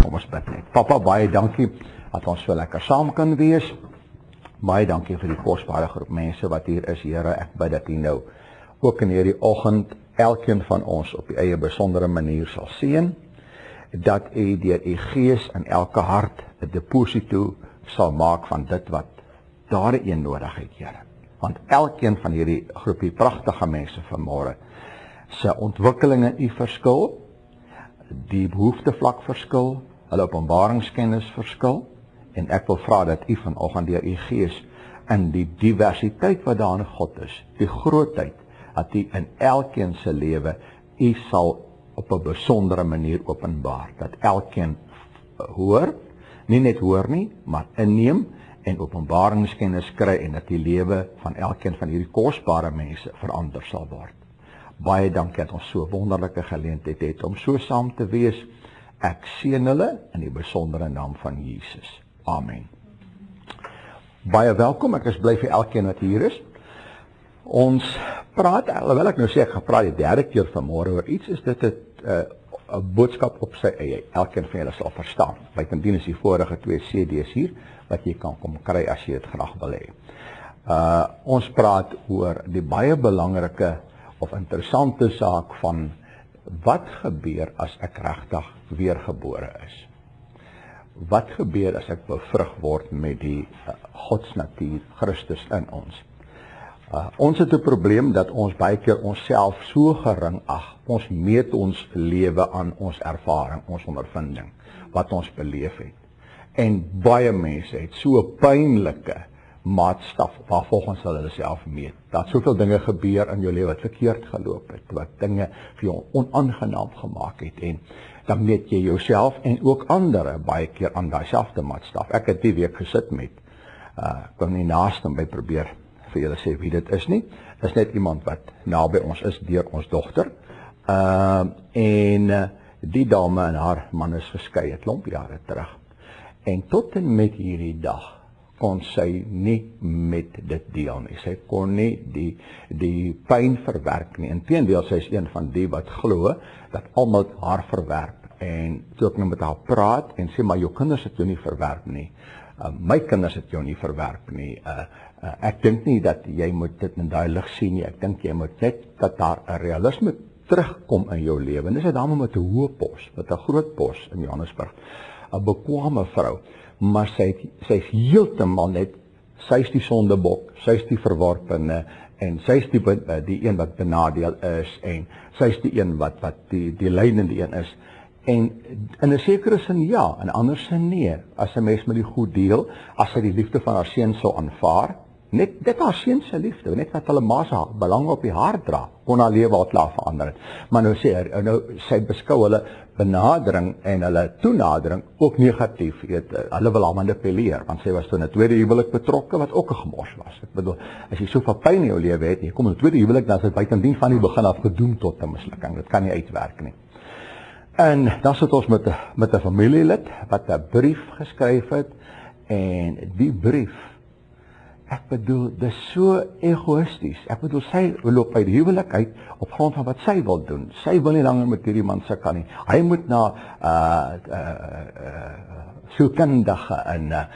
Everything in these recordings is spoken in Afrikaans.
Kom ons bid net. Papa, baie dankie dat ons so lekker saam kan wees. Baie dankie vir die kosbare groep mense wat hier is, Here. Ek bid dat U nou ook in hierdie oggend elkeen van ons op die eie besondere manier sal seën, dat U deur U Gees in elke hart 'n deposito sal maak van dit wat daarin nodig het, Here. Want elkeen van hierdie groepie pragtige mense vanmôre se ontwikkeling in U verskil, die behoeftevlak verskil, hulle openbaringskennis verskil, en ek wil vra dat U vanoggend deur U Gees in die diversiteit wat daar in God is, die grootheid, dat U in elkeen se lewe U sal op 'n besondere manier openbaar, dat elkeen hoor, nie net hoor nie, maar inneem en openbaringskennis kry en dat die lewe van elkeen van hierdie kosbare mense verander sal word. Baie dankie dat ons so wonderlike geleentheid het om so saam te wees. Ek seën hulle in die besondere naam van Jesus. Amen. Baie welkom, ek is bly vir elkeen wat hier is. Ons praat, alhoewel ek nou sê ek gepraat die derde keer vanmôre oor iets, is dit 'n boodskap op sy eie. Elkeen van julle sal verstaan. Bytendien is die vorige 2 CD's hier, wat jy kan kom kry as jy dit graag wil hê. Ons praat oor die baie belangrike of interessante saak van wat gebeur as ek regtig weergebore is. Wat gebeur as ek bevrug word met die godsnatuur Christus in ons? Ons het 'n probleem dat ons baie keer onsself so gering ag. Ons meet ons lewe aan ons ervaring, ons ondervinding, wat ons beleef het. En baie mense het so 'n pynlike maatstaf waarvolgens hulle self meet. Dat soveel dinge gebeur in jou lewe wat verkeerd geloop het, wat dinge vir jou onaangenaam gemaak het, en dan meet jy jouself en ook ander baie keer aan daai selfde maatstaf. Ek het die week gesit met, ek kan nie naaste by probeer vir julle sê wie dit is nie. Dit is net iemand wat naby ons is deur ons dogter. En die dame en haar man is geskei 'n klomp jare terug. En tot en met hierdie dag kon sy nie met dit deel nie. Sy kon nie die pyn verwerk nie. Inteendeel, sy is een van die wat glo dat almal haar verwerp. En toe ek nou met haar praat en sê, maar jou kinders het jou nie verwerp nie. My kinders het jou nie verwerp nie. Ek dink nie dat jy moet dit in daai lig sien nie. Ek dink jy moet net dat daar 'n realisme terugkom in jou lewe. En dis 'n dame met 'n hoë pos, met 'n groot pos in Johannesburg. 'n Bekwame vrou, maar sy is heeltemal net, sy is die sondebok, sy is die verworpene, en sy is die een wat benadeel is, en sy is die een wat die lydende een is. En in 'n sekere sin ja, in 'n ander sin nee. As 'n mens met die goed deel, as sy die liefde van haar seun sou aanvaar, net haar seun se liefde, net wat hulle ma se belang op die hart dra, kon haar lewe al klaar verander het. Maar nou sê nou sy beskou hulle benadering en hulle toenadering ook negatief. Hulle wil haar manipuleer, want sy was toe in 'n tweede huwelik betrokke wat ook 'n gemors was. Ek bedoel, as jy soveel pyn in jou lewe het, jy kom in 'n tweede huwelik, dan is dit buitendien van die begin af gedoem tot 'n mislukking. Dit kan nie uitwerk nie. En dan sit ons met 'n familielid wat 'n brief geskryf het, en die brief, ek bedoel, dis so egoïsties. Ek bedoel, sy loop uit die huwelik uit op grond van wat sy wil doen. Sy wil nie langer met hierdie man sukkel nie. Hy moet na sielkundige en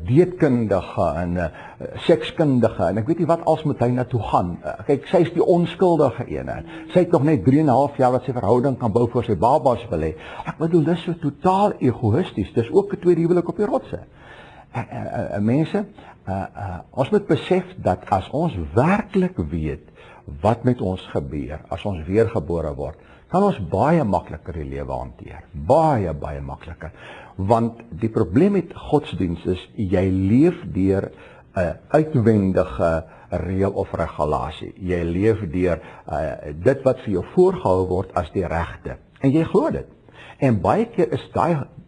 dieetkundige en sekskundige en ek weet nie wat als moet hy na toe gaan. Kyk, sy is die onskuldige ene. Sy het nog net 3,5 jaar wat sy verhouding kan bou voor sy babas wil hê. Ek bedoel, dis so totaal egoïsties. Dis ook 'n tweede huwelik op die rotse. Mense, ons moet besef dat as ons werklik weet wat met ons gebeur, as ons weergebore word, kan ons baie makliker die lewe hanteer. Baie makliker. Want die probleem met godsdienst is, jy leef deur 'n uitwendige reël of regulasie. Jy leef deur dit wat vir jou voorgehou word as die regte. En jy glo dit. En baie keer is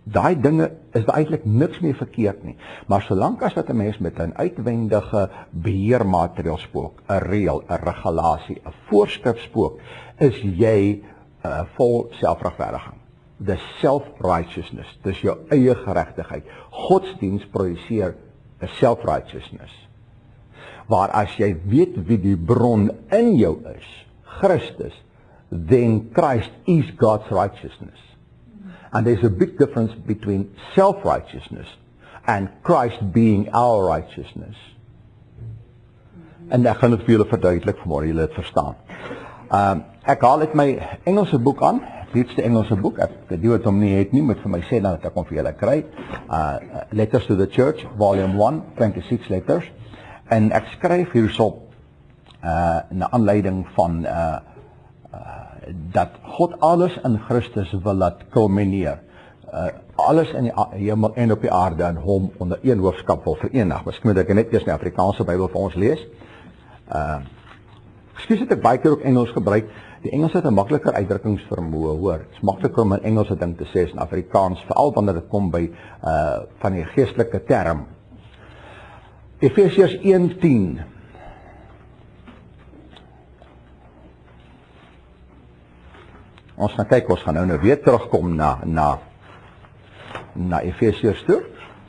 daai dinge is eintlik niks meer verkeerd nie. Maar solank as wat 'n mens met 'n uitwendige beheermateriaal spook, 'n reël, 'n regulasie, 'n voorskrif spook, is jy vol selfregverdiging. Dis self-righteousness, dis jou eie geregtigheid. Godsdiens produseer 'n self-righteousness. Waar as jy weet wie die bron in jou is, Christus, then Christ is God's righteousness. And there's a big difference between self-righteousness and Christ being our righteousness. En ek gaan dit vir julle verduidelik vanmôre, julle het verstaan. Ek haal uit my Engelse boek aan, liefste Engelse boek. Ek die wat hom nie het nie, moet vir my sê dat ek hom vir julle kry. Letters to the Church, volume 1, 26 letters. En ek skryf hierso na aanleiding van dat God alles in Christus wil laat kulmineer. Alles in die hemel en op die aarde in hom onder een hoofskap wil verenig. Miskien moet ek net eers die Afrikaanse Bybel vir ons lees. Ekskuus dat ek baie keer ook Engels gebruik. Die Engels het 'n makliker uitdrukkingsvermoë, hoor. Dit is makliker om 'n Engelse ding te sê as in Afrikaans, veral wanneer dit kom by van die geestelike term. Efesiërs 1:10. Ons gaan kyk, ons gaan nou weer terugkom na Efesiërs toe.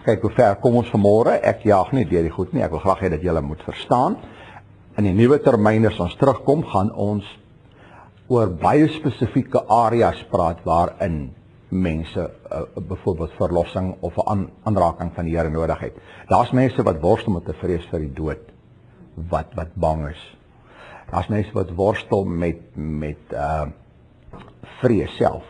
Kyk hoe ver kom ons vanmôre. Ek jaag nie deur die goed nie. Ek wil graag hê dat julle moet verstaan. In die nuwe termyn as ons terugkom, gaan ons oor baie spesifieke areas praat waarin mense byvoorbeeld verlossing of 'n aanraking van die Here nodig het. Daar's mense wat worstel met 'n vrees vir die dood, wat bang is. Daar's mense wat worstel met vrees self,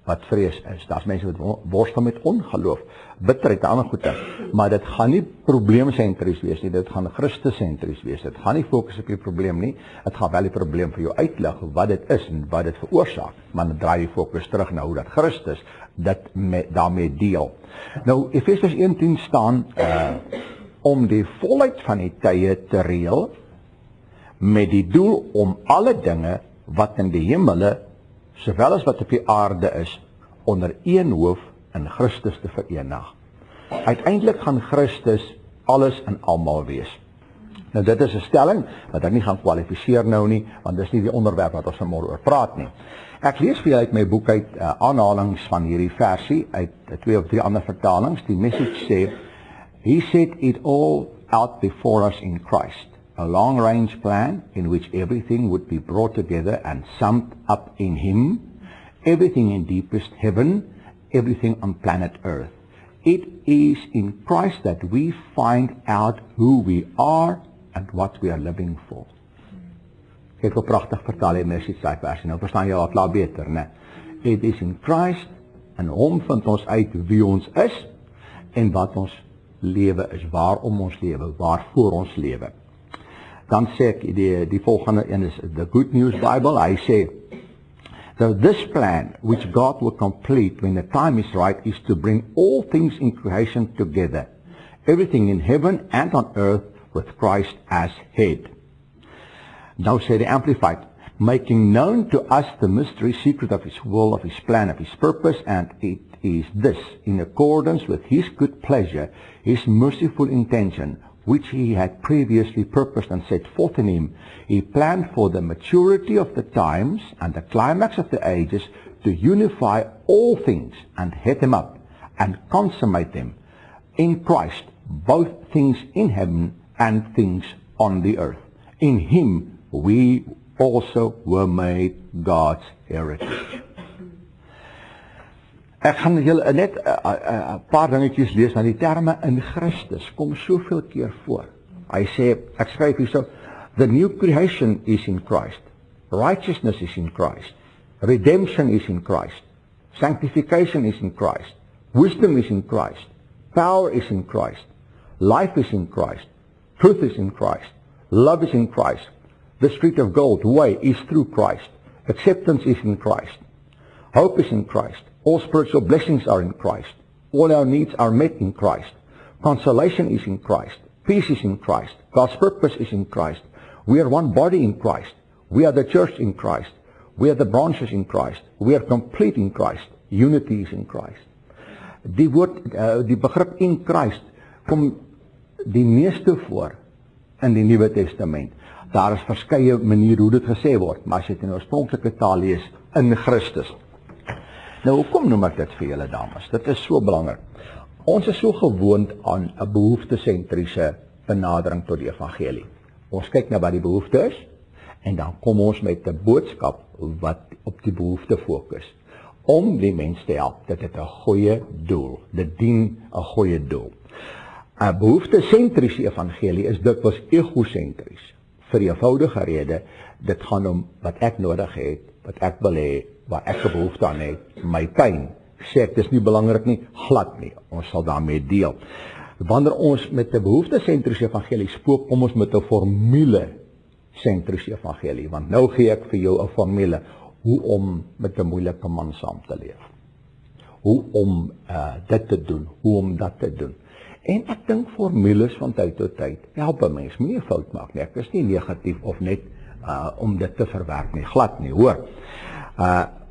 wat vrees is. Daar's mense wat worstel met ongeloof, bitterheid en ander goede. Maar dit gaan nie probleemsentries wees nie, dit gaan Christus-sentries wees. Dit gaan nie fokus op die probleem nie, dit gaan wel die probleem vir jou uitlig, wat dit is en wat dit veroorsaak. Maar dan draai die fokus terug na hoe dat Christus dit daarmee deel. Nou, Efesiërs 1:10 staan om die volheid van die tye te reël, met die doel om alle dinge wat in die hemele sowel as wat op die aarde is, onder een hoof in Christus te verenig. Uiteindelik gaan Christus alles in almal wees. Nou dit is 'n stelling wat ek nie gaan kwalifiseer nou nie, want dis nie die onderwerp wat ons vanmôre oor praat nie. Ek lees vir julle uit my boek uit aanhalings van hierdie versie uit 2 of 3 ander vertalings. Die Message sê, He set it all out before us in Christ. A long-range plan in which everything would be brought together and summed up in Him, everything in deepest heaven, everything on planet Earth. It is in Christ that we find out who we are and what we are living for. Kyk hoe pragtig vertaal hy Message daai versie. Nou verstaan jy al klaar beter, né? It is in Christ, en hom vind ons uit wie ons is en wat ons lewe is, waarom ons lewe, waarvoor ons lewe. Dan sê ek die volgende een is the Good News Bible. Hy sê, so this plan which God will complete when the time is right is to bring all things in creation together, everything in heaven and on earth with Christ as head. Now say the Amplified, making known to us the mystery secret of His will, of His plan, of His purpose, and it is this, in accordance with His good pleasure, His merciful intention, which He had previously purposed and set forth in Him, He planned for the maturity of the times and the climax of the ages to unify all things and head them up and consummate them in Christ, both things in heaven and things on the earth. In Him we also were made God's heritage. Ek gaan julle net 'n paar dingetjies lees, want die terme in Christus kom soveel keer voor. Hy sê, ek skryf hierso, the new creation is in Christ. Righteousness is in Christ. Redemption is in Christ. Sanctification is in Christ. Wisdom is in Christ. Power is in Christ. Life is in Christ. Truth is in Christ. Love is in Christ. The street of gold, way, is through Christ. Acceptance is in Christ. Hope is in Christ. All spiritual blessings are in Christ. All our needs are met in Christ. Consolation is in Christ. Peace is in Christ. God's purpose is in Christ. We are one body in Christ. We are the church in Christ. We are the branches in Christ. We are complete in Christ. Unity is in Christ. Die begrip in Christ kom die meeste voor in die Nuwe Testament. Daar is verskeie maniere hoe dit gesê word, maar as jy dit in die oorspronklike taal lees, in Christus. Nou, hoekom noem ek dit vir julle dames? Dit is so belangrik. Ons is so gewoond aan 'n behoeftesentriese benadering tot die evangelie. Ons kyk na wat die behoefte is, en dan kom ons met 'n boodskap wat op die behoefte fokus. om die mens te help. Dit het 'n goeie doel. Dit dien 'n goeie doel. 'n Behoeftesentriese evangelie is dikwels egosentries. Vir die eenvoudige rede, dit gaan om wat ek nodig het, wat ek wil hê, waar ek 'n behoefte aan het, my pyn. Sê ek, dis nie belangrik nie, glad nie. Ons sal daarmee deel. Wanneer ons met 'n behoeftesentriese evangelie spook, kom ons met 'n formule-sentriese evangelie. Want nou gee ek vir jou 'n formule hoe om met 'n moeilike man saam te leef. Hoe om dit te doen, hoe om dat te doen. En ek dink formules van tyd tot tyd help 'n mens, moenie 'n fout maak nie. Ek is nie negatief of net om dit te verwerk nie, glad nie, hoor.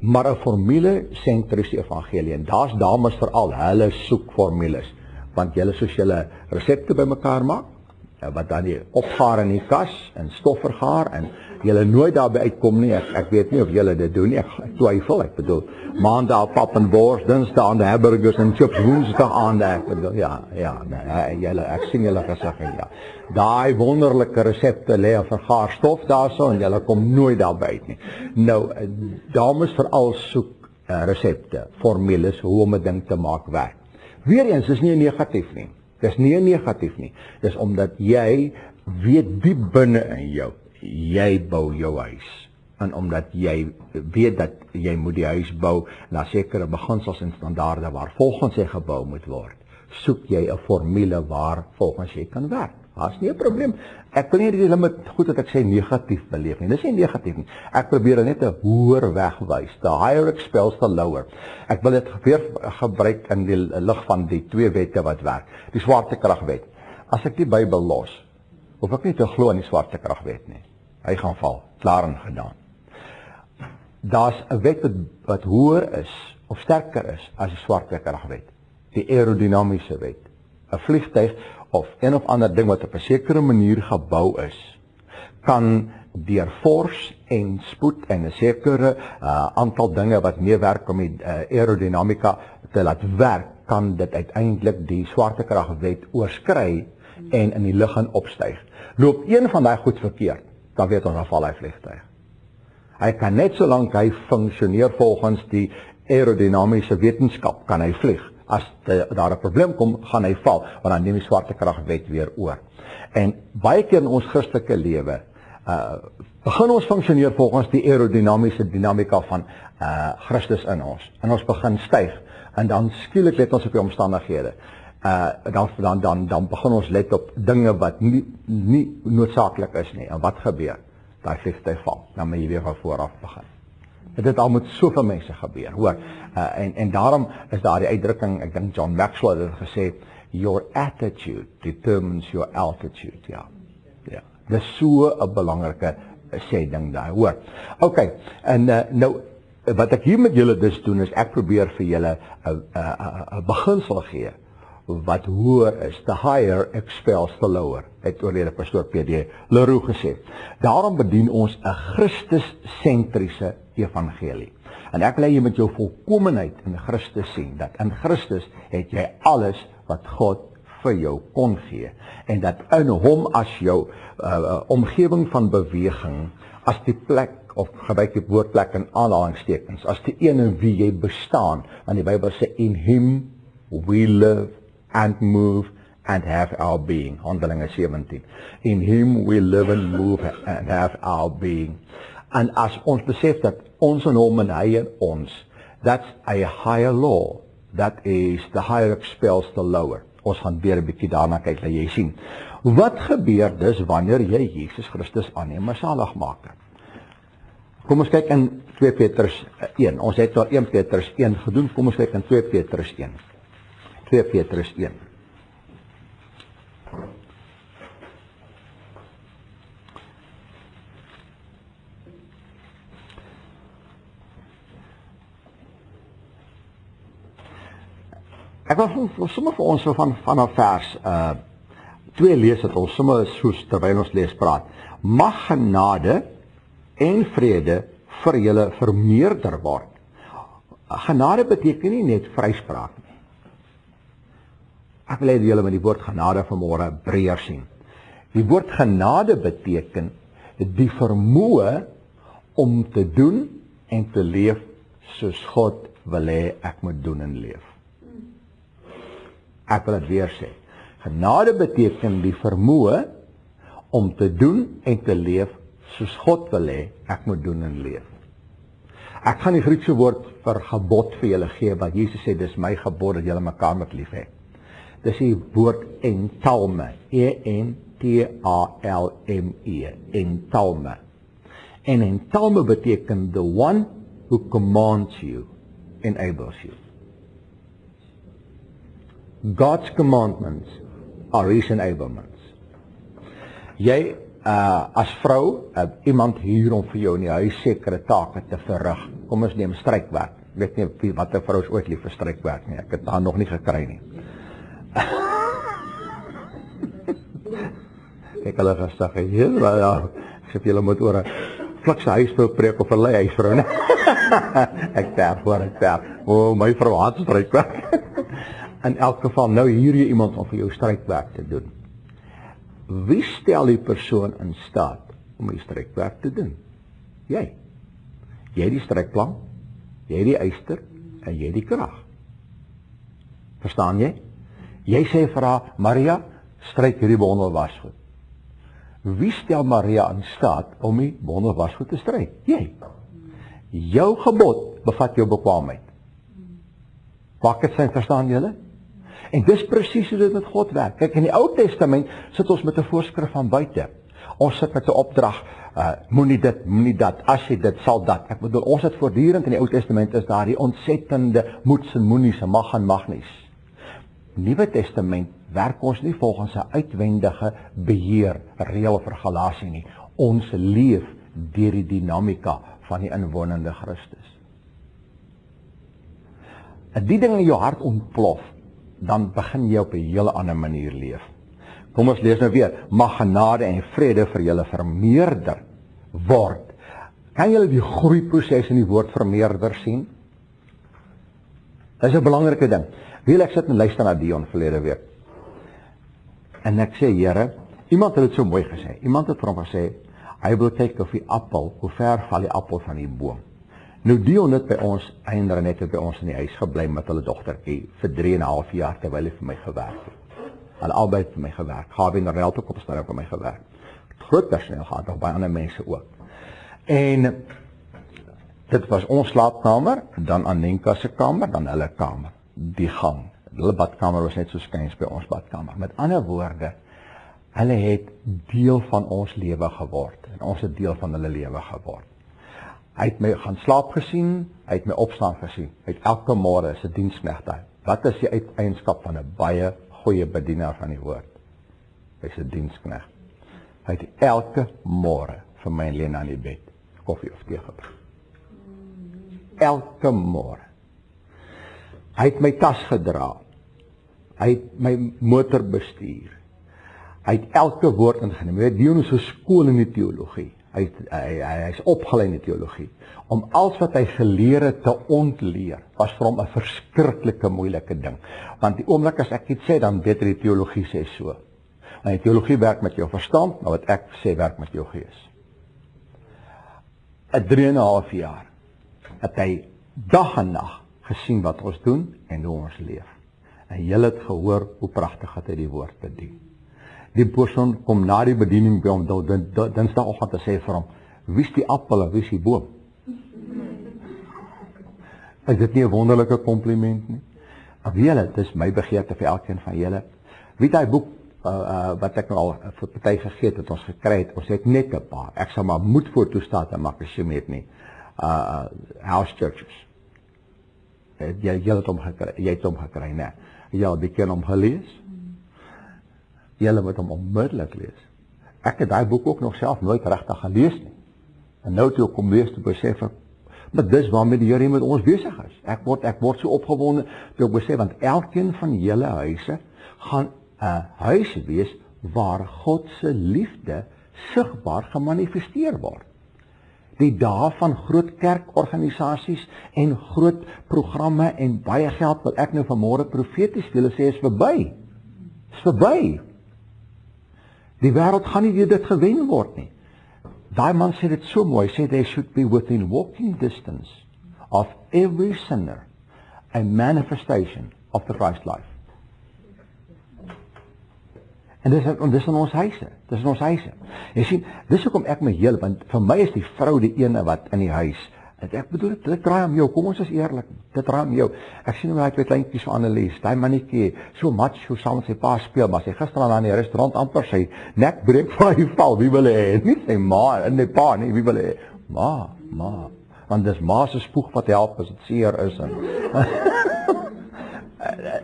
Maar 'n formule-sentriese evangelie, en daar's dames veral, hulle soek formules, want julle soos julle resepte bymekaar maak, wat dan die opgaar in die kas, en stof vergaar, en julle nooit daarby uitkom nie, ek weet nie of julle dit doen nie, ek twyfel, ek bedoel, maandag pap en bors, dinsdag aan die hamburgers en chips, woensdag aan die, ek bedoel, julle, ek sien julle gesig, ja. Daai wonderlike resepte lê 'n vergaar stof daarso, en julle kom nooit daarby uit nie. Nou, dames veral soek resepte, formules, hoe om 'n ding te maak werk. Weereens, dis nie negatief nie. Dis nie negatief nie. Dis omdat jy weet diep binne in jou, jy bou jou huis. En omdat jy weet dat jy moet die huis bou na sekere beginsels en standaarde waar volgens jy gebou moet word, soek jy 'n formule waar volgens jy kan werk. Daar's nie 'n probleem. Ek wil nie julle met goed dat ek sê negatief beleef nie. Dis nie negatief nie. Ek probeer net 'n hoër weg wys. The higher expels the lower. Ek wil dit weer gebruik in die lig van die twee wette wat werk. Die swaartekragwet. As ek die Bybel los, hoef ek nie te glo aan die swaartekragwet nie. Hy gaan val, klaar en gedaan. Daar's 'n wet wat hoër is of sterker is as die swaartekragwet. Die aerodinamiese wet. 'n Vliegtuig of een of ander ding wat op 'n sekere manier gebou is, kan deur fors en spoed en 'n sekere aantal dinge wat meewerk om die aerodinamika te laat werk, kan dit uiteindelik die swaartekragwet oorskry en in die lug gaan opstyg. Loop een van daai goed verkeerd, dan weet ons dan val hy vliegtuig. Hy kan net solank hy funksioneer volgens die aerodinamiese wetenskap, kan hy vlieg. As daar 'n probleem kom, gaan hy val, want dan neem die swaartekragwet weer oor. En baie keer in ons Christelike lewe, begin ons funksioneer volgens die aerodinamiese dinamika van Christus in ons. En ons begin styg, en dan skielik let ons op die omstandighede. Dan begin ons let op dinge wat nie noodsaaklik is nie. En wat gebeur? Daai vliegtuig val. Dan moet jy weer van vooraf begin. Dit al met soveel mense gebeur, hoor. En daarom is daar die uitdrukking, ek dink John Maxwell het gesê, your attitude determines your altitude, ja. Dis so 'n belangrike sê ding daar, hoor. OK, en nou, wat ek hier met julle dus doen, is ek probeer vir julle 'n beginsel gee, wat hoër is, the higher expels the lower, het oorlede pastoor P.D. Leroux gesê. Daarom bedien ons 'n Christus-sentriese evangelie. En ek wil hê jy met jou volkomenheid in Christus sien, dat in Christus het jy alles wat God vir jou kon gee, en dat in hom as jou omgewing van beweging, as die plek, of gebruik die woordplek in aanhalingstekens, as die een in wie jy bestaan, want die Bybel sê, in him we live and move and have our being, Handelinge 17. In him we live and move and have our being. En as ons besef dat ons en hom en hy en ons, that's a higher law, that is the higher expels the lower. Ons gaan weer 'n bietjie daarna kyk, dat jy sien. Wat gebeur dus wanneer jy Jesus Christus aanneem as saligmaker? Kom ons kyk in 2 Petrus 1. Ons het al 1 Petrus 1 gedoen, kom ons kyk in 2 Petrus 1. 2 Petrus 1. Ek wil sommer vir ons vanaf vers 2 lees, dat ons sommer soos terwyl ons lees praat. Mag genade en vrede vir julle vermeerder word. Genade beteken nie net vryspraak nie. Ek wil hê julle met die woord genade vanmôre breër sien. Die woord genade beteken die vermoë om te doen en te leef soos God wil hê ek moet doen en leef. Ek wil dit weer sê. Genade beteken die vermoë om te doen en te leef soos God wil hê ek moet doen en leef. Ek gaan die Griekse woord vir gebod vir julle gee, wat Jesus sê, dis my gebod dat julle mekaar moet lief hê. Dis die woord entalme, E-N-T-A-L-M-E, entalme. En entalme beteken the one who commands you, enables you. God's commandments are his enablements. Jy, as vrou, iemand hier om vir jou in die huis sekere take te verrig. Kom ons neem strykwerk. Ek weet nie wat 'n vrou is ooit lief vir strykwerk nie. Ek het daar nog nie gekry nie. Ek hulle gesag, ja, ek sê julle moet oor 'n flikse huisvrou preek of 'n lei huisvrou, né? Ek terf. O, my vrou haat strykwerk. In elk geval, nou hier jy iemand om vir jou strykwerk te doen. Wie stel die persoon in staat om die strykwerk te doen? Jy. Jy die strykplank, jy die yster en jy die krag. Verstaan jy? Jy sê vir haar, Maria, stryk hierdie bondel wasgoed. Wie stel Maria in staat om die bondel wasgoed te stryk? Jy. Jou gebod bevat jou bekwaamheid. Maak dit sin, verstaan julle? En dis presies hoe dit met God werk. Kyk, in die Ou Testament sit ons met 'n voorskrif van buite. Ons sit met 'n opdrag, moenie dit, moenie dat, as jy dit, sal dat. Ek bedoel, ons het voortdurend in die Ou Testament is daar die ontsettende moets en moenies en mag en mag nies. Nuwe Testament werk ons nie volgens 'n uitwendige beheer, reël vir Galasië nie. Ons leef deur die dinamika van die inwonende Christus. As die ding in jou hart ontplof, dan begin jy op 'n hele ander manier leef. Kom ons lees nou weer. Mag genade en vrede vir julle vermeerder word. Kan julle die groeiproses in die woord vermeerder sien? Dit is 'n belangrike ding. Ek sit en luister na Dion verlede week. En ek sê, Here, iemand het dit so mooi gesê. Iemand het vir hom gesê, hy wil kyk of die appel, hoe ver val die appel van die boom. Nou Dion het by ons, eindelijk net by ons in die huis gebly met hulle dogtertjie vir 3,5 jaar terwyl hy vir my gewerk het. Hulle albei vir my gewerk. Gawie en Rel ook op stadium vir my gewerk. Groot personeel gehad, nog baie ander mense ook. En dit was ons slaapkamer, dan Anenka se kamer, dan hulle kamer. Die gang. Hulle badkamer was net so skuins by ons badkamer. Met ander woorde, hulle het deel van ons lewe geword. En ons het deel van hulle lewe geword. Hy het my gaan slaap gesien, hy het my opstaan gesien. Hy het elke môre sy diensknegt daar. Wat is die eienskap van 'n baie goeie bedienaar van die woord? Hy's 'n diensknegt. Hy het elke môre vir my en Lena aan die bed koffie of tee gebring. Elke môre. Hy het my tas gedra. Hy het my motor bestuur. Hy het elke woord ingeneem. Hy het Dion so skool in die teologie. Hy is opgelei in die teologie. Om alles wat hy geleer het te ontleer, was vir hom 'n verskriklike moeilike ding. Want die oomblik as ek iets sê, dan weet hy die teologie sê so. Want die teologie werk met jou verstand, maar wat ek sê werk met jou gees. 'n 3,5 jaar het hy dag en nag gesien wat ons doen en hoe ons leef. En julle het gehoor hoe pragtig het hy die woord bedien. Die persoon kom na die bediening by hom, dinsdagoggend te sê vir hom, wie is die appel en wie is die boom? Is dit nie 'n wonderlike kompliment nie? Maar weet julle, dit is my begeerte vir elkeen van julle. Wie het hy boek, wat ek nou al vir party gegee het, wat ons gekry het, ons het net 'n paar, ek sal maar moed voor toestaan en maak as jy met nie, house churches. Jy het hom gekry, né? Jy het die keer hom gelees? Julle moet hom onmiddellik lees. Ek het daai boek ook nog self nooit regtig gelees nie. En nou toe kom lees te besef ek, maar dis waarmee die Here met ons besig is. Ek word so opgewonde toe ek besef, want elkeen van julle huise gaan 'n huis wees waar God se liefde sigbaar gemanifesteer word. Die dae van groot kerkorganisasies en groot programme en baie geld wat ek nou vanmôre profeties wil sê is verby. Is verby. Die wêreld gaan nie deur dit gewen word nie. Daai man sê dit so mooi, sê they should be within walking distance of every sinner a manifestation of the Christ life. En dis in ons huise. Dis in ons huise. Jy sien, dis hoekom ek my heel, want vir my is die vrou die ene wat in die huis. Ek bedoel, dit draai om jou. Kom ons is eerlik. Dit draai om jou. Ek sien hoe daai twee kleintjies van Annelies, daai mannetjie, so macho saam met sy pa speel, maar sy gister aan die restaurant amper sy nek breek van die val. Wie wil hê? Nie sy ma en die pa nie, wie wil hê? Ma. Want dis ma se spoeg wat help as dit seer is en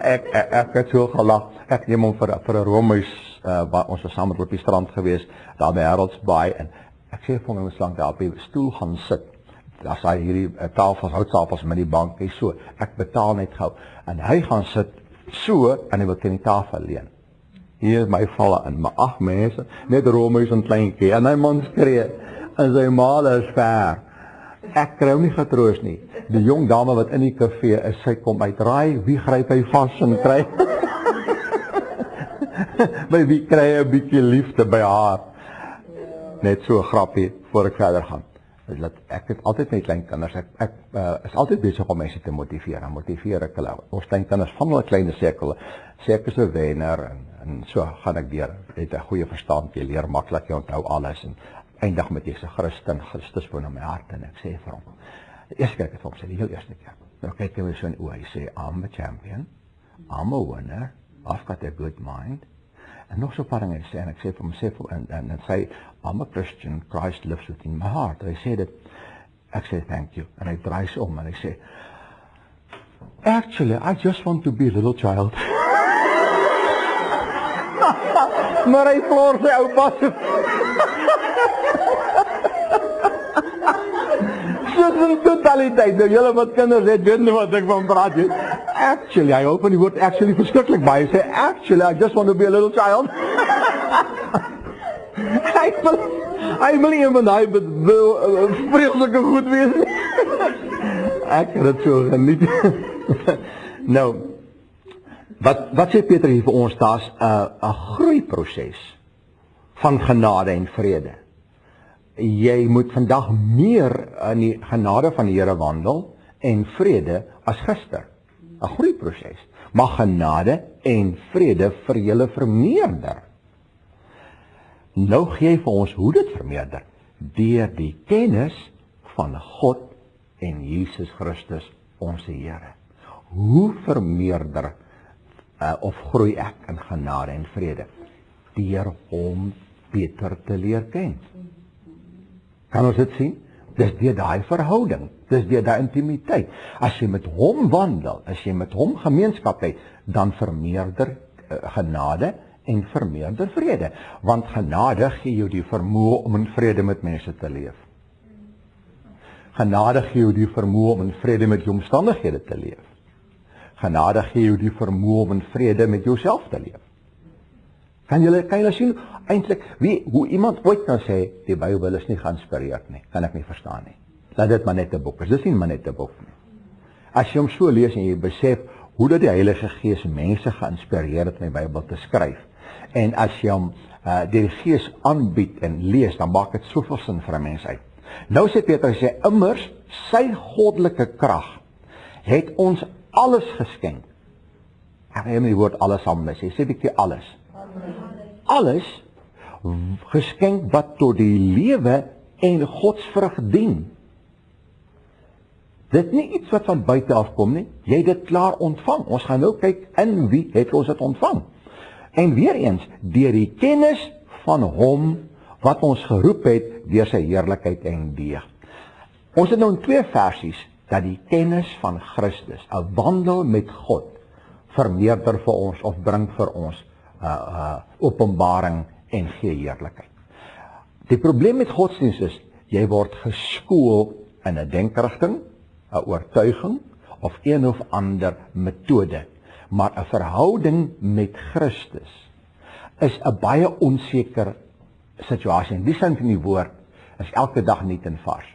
ek het so gelag. Ek neem hom vir 'n roomhuis, ons was saam op die strand gewees, daar by Harold's Bay, en ek sê vir hom, hy moet lank daar op die stoel gaan sit. As hy hierdie tafels, houttafels met die bank, hy so, ek betaal net gou, en hy gaan sit so, en hy wil teen die tafel leen. Hier is my valle in, maar 8 mense, net roomhuis en kleintjie, en hy man skree, en sy maal is ver. Ek kry hom nie getroos nie. Die jong dame wat in die kafee is, sy kom uitraai, wie gryp hy vas en kry? By wie kry hy 'n bietjie liefde by haar? Net so 'n grappie, voor ek verder gaan. Ek het altyd met kleinkinders, ek is altyd besig om mense te motiveer ek hulle. Ons kleinkinders van hulle kleine sirkel, sê ek is 'n wenner, en so gaan ek deur. Het 'n goeie verstand, jy leer maklik, jy onthou alles, en eindig met jy's 'n Christen, Christus woon in my hart, en ek sê vir hom, die eerste keer ek het vir hom sê, die heel eerste keer, nou kyk hy my so in oë, hy sê, I'm a champion, I'm a winner, I've got a good mind, en nog so 'n paar dinge sê, en ek sê vir hom, en sê, I'm a Christian, Christ lives within my heart, en hy sê dit, ek sê, thank you, en hy draai sy om, en hy sê, actually, I just want to be a little child. Maar hy vloor sy oupa so. Soos in totaliteit, nou julle wat kinders het, weet nie wat ek van praat het. Actually, hy hoop in die woord actually verskriklik baie, hy sê, actually, I just want to be a little child. Hy wil nie iemand hy vreeslike goed wees nie. Ek het het so geniet. Nou, wat sê Peter hier vir ons, daar is 'n groeiproses van genade en vrede. Jy moet vandag meer in die genade van die Here wandel en vrede as gister. 'n Groeiproses. Maar genade en vrede vir julle vermeerder. Nou gee hy vir ons hoe dit vermeerder. Deur die kennis van God en Jesus Christus, ons Here. Hoe vermeerder of groei ek in genade en vrede? Deur hom beter te leer ken. Kan ons dit sien? Dis deur daai verhouding, dis deur daai intimiteit. As jy met hom wandel, as jy met hom gemeenskap het, dan vermeerder genade en vermeerder vrede. Want genade gee jou die vermoë om in vrede met mense te leef. Genade gee jou die vermoë om in vrede met jou omstandighede te leef. Genade gee jou die vermoë om in vrede met jouself te leef. Kan julle sien, eintlik, hoe iemand ooit kan sê, die Bybel is nie geïnspireerd nie, kan ek nie verstaan nie. Laat dit maar net 'n boek is, dis nie maar net 'n boek nie. As jy hom so lees en jy besef, hoe dat die Heilige Gees mense geïnspireer het om die Bybel te skryf, en as jy hom die Gees aanbied en lees, dan maak dit soveel sin vir 'n mens uit. Nou sê Petrus, hy sê, immers, sy goddelike krag het ons alles geskenk. Ek neem die woord alles saam, hy sê bietjie alles. Alles geskenk wat tot die lewe en godsvrug dien. Dit is nie iets wat van buite af kom nie, jy het dit klaar ontvang. Ons gaan nou kyk, in wie het ons dit ontvang. En weer eens, deur die kennis van hom wat ons geroep het deur sy heerlikheid en deeg. Ons het nou in 2 versies dat die kennis van Christus, 'n wandel met God, vermeerder vir ons of bring vir ons openbaring en gee heerlikheid. Die probleem met godsdienst is, jy word geskool in 'n denkrigting, 'n oortuiging of een of ander metode, maar 'n verhouding met Christus is 'n baie onseker situasie. In die sin van die woord is elke dag nuut en vars.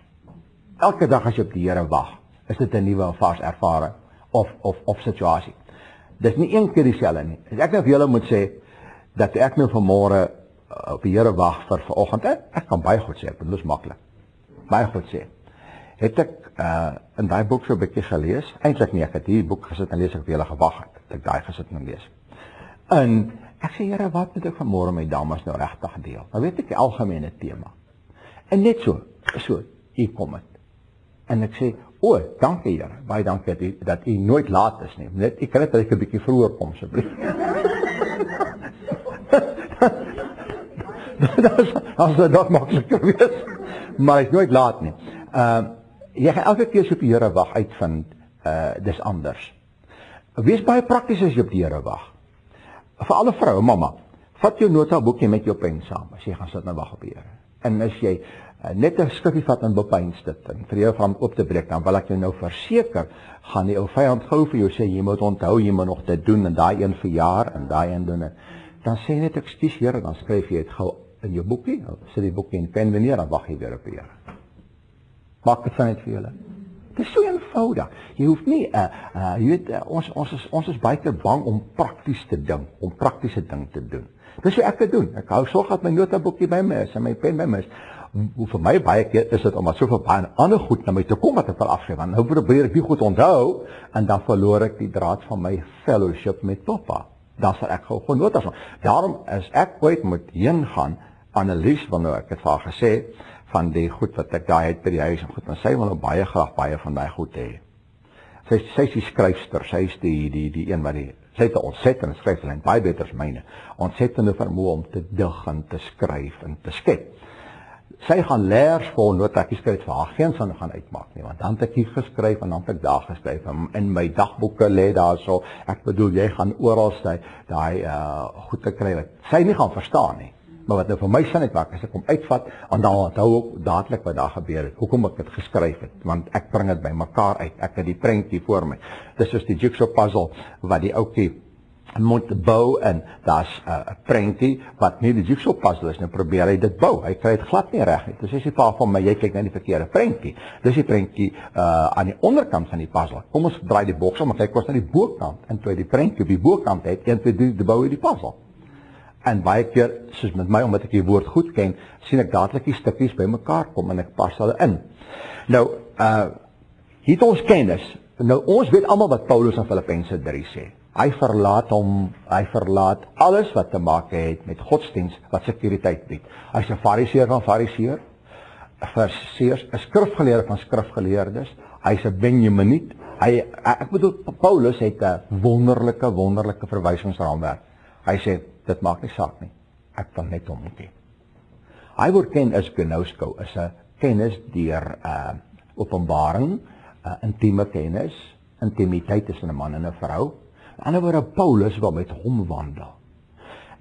Elke dag as jy op die Here wag, is dit 'n nuwe en vars ervaring of situasie. Dis nie een keer dieselfde nie. As ek nou vir julle moet sê dat ek nou vanmôre op die Here wag vir vanoggend, ek kan baie goed sê, ek bedoel is maklik. Baie goed sê. het ek in daai boek so 'n bietjie gelees. Eintlik nie, ek het hierdie boek gesit en lees ek vir julle gewag het. Ek daai gesit en lees. En ek sê, Here, wat moet ek vanmôre met dames nou regtig deel? Nou weet ek die algemene tema. En net so, hier kom dit. En ek sê, o, dankie Here, baie dankie dat u nooit laat is nie. Net ek kan net dat ek 'n bietjie vroeër kom asseblief. Dat is makliker wees. Maar hy is nooit laat nie. Jy gaan elke keer so op die Here wag uitvind, dis anders. Wees baie prakties as jy op die Here wag. Vir alle vroue, mamma, vat jou notaboekie met jou pen saam as jy gaan sit en wag op die Here. En as jy net 'n skrifgie vat en bepeins dit en vir jou van op te breek, dan wil ek jou nou verseker, gaan die ou vyand gou vir jou sê jy moet onthou, jy moet nog dit doen en daai een verjaar en daai een doen het. Dan sê net ekskuus Here, dan skryf jy dit gou in jou boekie, sit die boekie in pen wanneer dan wag jy weer op die Here. Maak dit net vir julle. Dit is so eenvoudig. Jy hoef nie jy weet ons is baie keer bang om prakties te dink, om praktiese ding te doen. Dis wat ek het doen. Ek hou sorg dat my notaboekie by my is en my pen by my is. Vir my baie keer is dit omdat soveel baie ander goed na my toe kom wat ek wil afskryf. Want nou probeer ek die goed onthou en dan verloor ek die draad van my fellowship met Papa. Dan sal ek gou notas maak. Daarom as ek ooit moet heen gaan, Annelies, want nou ek het vir haar gesê van die goed wat ek daai het by die huis en goed, en sy wil nou baie graag baie van daai goed hê. Sy is die skryfster, sy is die een wat sy het 'n ontsettende skryflyn, baie beter as myne. Ontsettende vermoë om te dig en te skryf en te skep. Sy gaan leers vol notaatjies skryf vir haar, geen sin gaan uitmaak nie, want dan het ek hier geskryf en dan het ek daar geskryf en in my dagboeke lê daarso. Ek bedoel jy gaan oral daai goed te kry wat sy nie gaan verstaan nie. Maar wat nou vir my sin uitmaak, as ek hom uitvat, en dan onthou ook dadelik wat daar gebeur het, hoekom ek dit geskryf het, want ek bring dit by mekaar uit, ek het die prentjie voor my. Dis soos die jigsaw puzzle, wat die ouetjie moet bou, en daar's 'n prentjie, wat nie die jigsaw puzzle is, nou probeer hy dit bou, hy kry dit glad nie reg nie, dus is die pa van my, jy kyk na die verkeerde prentjie, dis die prentjie aan die onderkant van die puzzle, kom ons draai die boks om, en kyk ons na die bokant, en toe hy die prentjie op die bokant het, 1, 2, 3, bou hy die puzzle. En baie keer, soos met my, omdat ek die woord goed ken, sien ek dadelik die stukkies by mekaar kom en ek pas hulle in. Nou, hier het ons kennis. Nou, ons weet almal wat Paulus in Filippense 3 sê. Hy verlaat alles wat te maak het met godsdienst wat sekuriteit bied. Hy's 'n fariseer van fariseërs, 'n skrifgeleerde van skrifgeleerdes, hy's 'n Benjaminiet. Ek bedoel, Paulus het 'n wonderlike verwysingsraamwerk. Hy sê, dit maak nie saak nie. Ek wil net hom ken. Hy word ken as gnosko, is 'n kennis deur openbaring, intieme kennis, intimiteit tussen 'n man en 'n vrou. Aan die ander woorde, Paulus wil met hom wandel.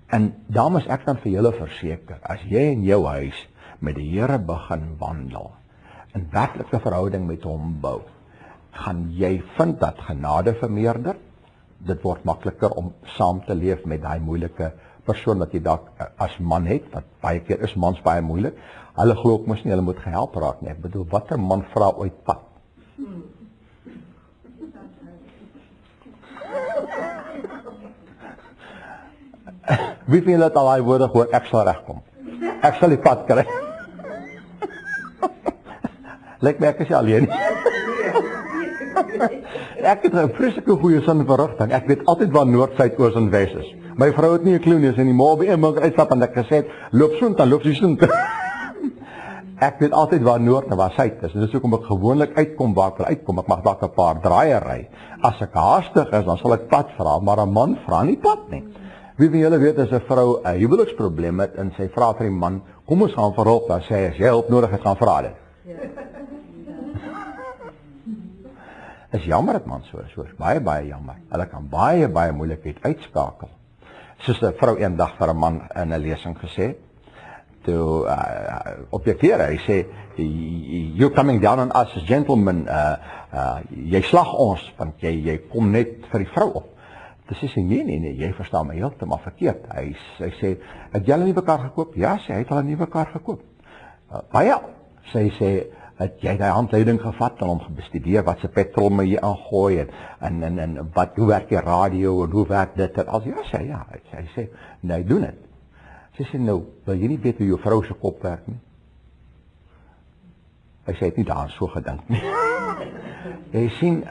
En dames, ek kan vir julle verseker, as jy in jou huis met die Here begin wandel, 'n werklike verhouding met hom bou, gaan jy vind dat genade vermeerder. Dit word makliker om saam te leef met daai moeilike persoon wat jy dalk as man het, wat baie keer is mans baie moeilik. Hulle glo ook mos nie hulle moet gehelp raak nie. Ek bedoel, watter man vra ooit pad? Wie van julle het al daai woorde gehoor, ek sal regkom. Ek sal die pad kry. Lyk my ek is alleen. Ek het 'n vreeslike goeie sin vir rigting. Ek weet altyd waar noord, suid, oos en wes is. My vrou het nie 'n klou nie, sy nie môre by iemand uitstap en ek gesê, loop so dan loop sy so. Ek weet altyd waar noord en waar suid is. Dis hoekom ek gewoonlik uitkom waar ek wil uitkom. Ek mag dalk 'n paar draaie ry. As ek haastig is, dan sal ek pad vra, maar 'n man vra nie pad nie. Wie van julle weet as 'n vrou 'n huweliksprobleem het en sy vra vir die man, kom ons gaan vir hulp, dan sê hy as jy hulp nodig het, gaan vra dit. Is jammer dat man so is, baie jammer. Hulle kan baie moeilikheid uitskakel. Soos 'n vrou eendag vir 'n man in 'n lesing gesê, toe objekteer hy sê, you're coming down on us as gentlemen, jy slag ons, want jy kom net vir die vrou op. Dis sê nee, jy verstaan my heeltemal verkeerd. Hy sê, het julle nie mekaar gekoop? Ja, sê hy het hulle nie mekaar gekoop. Baie, sê het jy die handleiding gevat en hom bestudeer wat se petrol moet jy aangooi en wat hoe werk die radio en hoe werk dit en al ja sê ja, hy sê nee, doen dit. Sy sê nou, wil jy nie weet hoe jou vrou se kop werk nie? Hy sê hy het nie daaraan so gedink nie. Jy sien,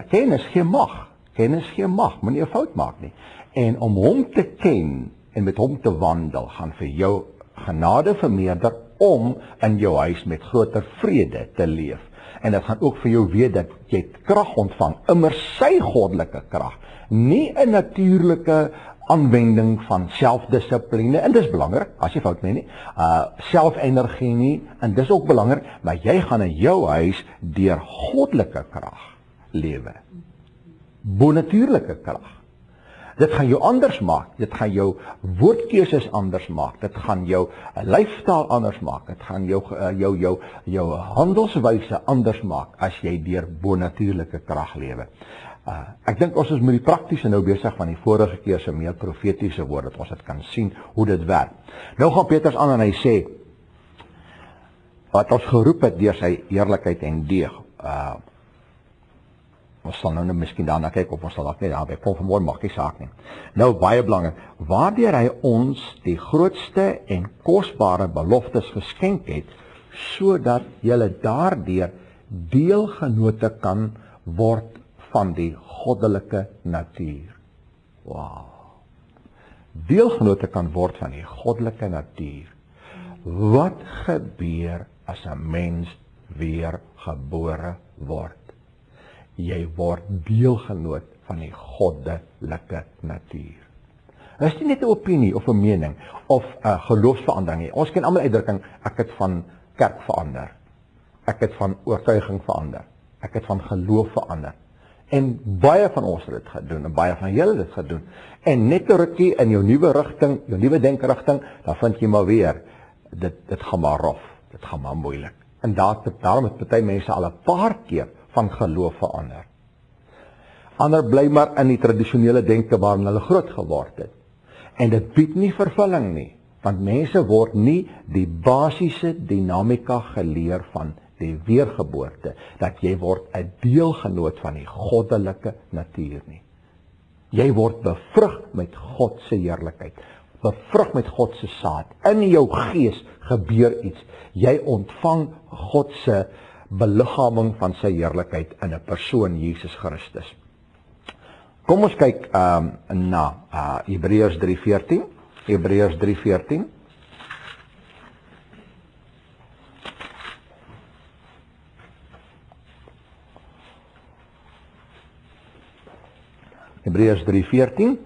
kennis gee mag. Kennis gee mag, moenie 'n fout maak nie. En om hom te ken en met hom te wandel, gaan vir jou genade vermeerder om in jou huis met groter vrede te leef. En dit gaan ook vir jou weet dat jy krag ontvang, immer sy goddelike krag, nie 'n natuurlike aanwending van selfdissipline, en dis belangrik, as jy fout mee nie, selfenergie nie, en dis ook belangrik, maar jy gaan in jou huis deur goddelike krag lewe. Bonatuurlike krag. Dit gaan jou anders maak, dit gaan jou woordkeuses anders maak, dit gaan jou lyfstaal anders maak, dit gaan jou handelswyse anders maak as jy deur bonatuurlike krag lewe. Ek dink ons is met die praktiese nou besig van die vorige keer se meer profetiese woord, dat ons dit kan sien hoe dit werk. Nou gaan Petrus aan en hy sê, wat ons geroep het deur sy heerlikheid en deeg, ons sal nou miskien daarna kyk, of ons sal dalk net daarby kom, vanmôre maak nie saak nie. Nou baie belangrik, waardeur hy ons die grootste en kosbare beloftes geskenk het, sodat julle daardeur deelgenote kan word van die goddelike natuur. Wow. Deelgenote kan word van die goddelike natuur. Wat gebeur as 'n mens weer gebore word? Jy word deelgenoot van die goddelike natuur. Dit is nie net 'n opinie of 'n mening of 'n geloofsverandering nie. Ons ken almal uitdrukking, ek het van kerk verander. Ek het van oortuiging verander. Ek het van geloof verander. En baie van ons het dit gedoen, en baie van julle het dit gedoen. En net 'n rukkie in jou nuwe rigting, jou nuwe denkrigting, dan vind jy maar weer, dit gaan maar rof, dit gaan maar moeilik. En daarom het party mense al 'n paar keer van geloof verander. Ander bly maar in die tradisionele denke waarin hulle groot geword het. En dit bied nie vervulling nie, want mense word nie die basiese dinamika geleer van die weergeboorte, dat jy word 'n deelgenoot van die goddelike natuur nie. Jy word bevrug met God se heerlikheid, bevrug met God se saad. In jou gees gebeur iets. Jy ontvang God se beliggaaming van sy heerlikheid in 'n persoon, Jesus Christus. Kom ons kyk na Hebreërs 3:14. Hebreërs 3:14. Hebreërs 3:14.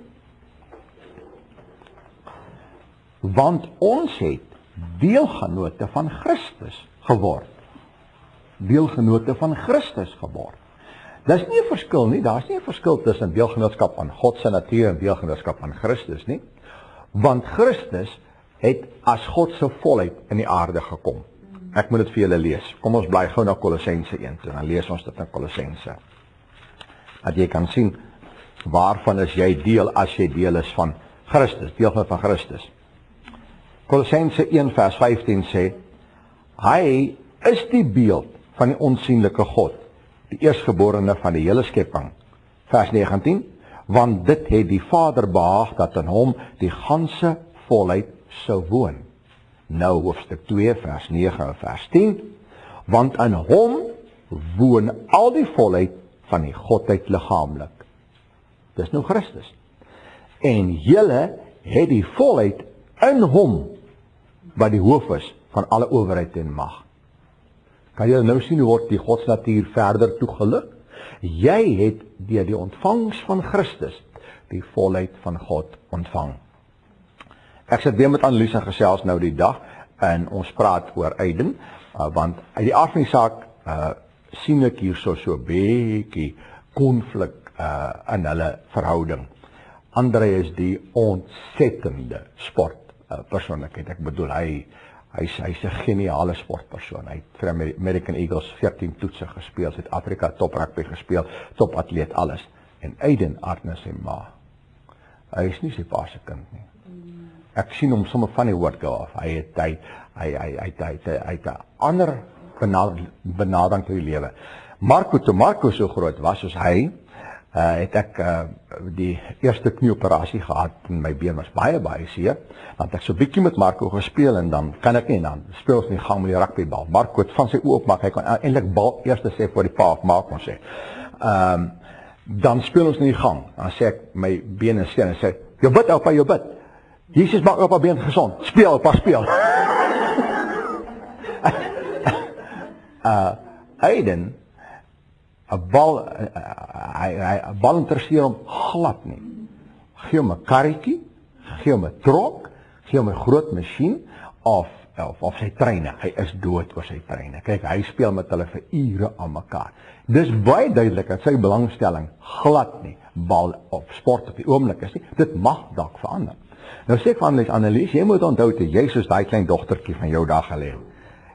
Want ons het deelgenote van Christus geword. Deelgenote van Christus geword. Dis nie 'n verskil nie, daar's nie 'n verskil tussen deelgenootskap aan God se natuur en deelgenootskap aan Christus nie. Want Christus het as God se volheid in die aarde gekom. Ek moet dit vir julle lees. Kom ons bly gou na Kolossense 1 toe, dan lees ons dit in Kolossense. Dat jy kan sien, waarvan is jy deel as jy deel is van Christus, deelgenoot van Christus. Kolossense 1 vers 15 sê, hy is die beeld van die onsigbare God, die eerstgeborene van die hele skepping. Vers 19, want dit het die Vader behaag dat in hom die ganse volheid sou woon. Nou hoofstuk 2 vers 9 en vers 10, want in hom woon al die volheid van die Godheid liggaamlik. Dis nou Christus. En julle het die volheid in hom, wat die hoof is van alle owerheid en mag. Kan jy nou sien hoe word die godsnatuur verder toegelig? Jy het deur die ontvangs van Christus die volheid van God ontvang. Ek sit weer met Annelies en gesels nou die dag en ons praat oor Aiden, want uit die aard van die saak sien ek hier so 'n bietjie konflik in hulle verhouding. Andre is die ontsettende sportpersoonlikheid. Ek bedoel hy's 'n geniale sportpersoon. Hy het vir American Eagles 14 toetse gespeel, Suid-Afrika top rugby gespeel, top atleet alles. En Aiden Arne sy ma. Hy is nie sy pa se kind nie. Ek sien hom sommer van die woord af. Hy het 'n ander benadering tot die lewe. Marco so groot was soos hy, het ek die eerste knieoperasie gehad en my been was baie seer. Dan het ek so bietjie met Marco gespeel en dan kan ek nie, dan speel ons in die gang met die rugbybal. Marco het van sy oë opmaak, hy kon eintlik bal eers sê voor die pa of ma kon sê. Dan speel ons in die gang, dan sê ek my bene seer en sê, jou bid oupa, jou bid. Jesus maak oupa been gesond, speel oupa, speel. Aiden, 'n bal interesseer hom glad nie. Gee hom 'n karretjie, gee hom 'n trok, gee hom 'n groot masjien of sy treine. Hy is dood oor sy treine. Kyk, hy speel met hulle vir ure aan mekaar. Dis baie duidelik dat sy belangstelling glad nie bal of sport op die oomblik is nie. Dit mag dalk verander. Nou sê ek van Annelies, jy moet onthou dat jy soos daai klein dogtertjie van jou daar gelê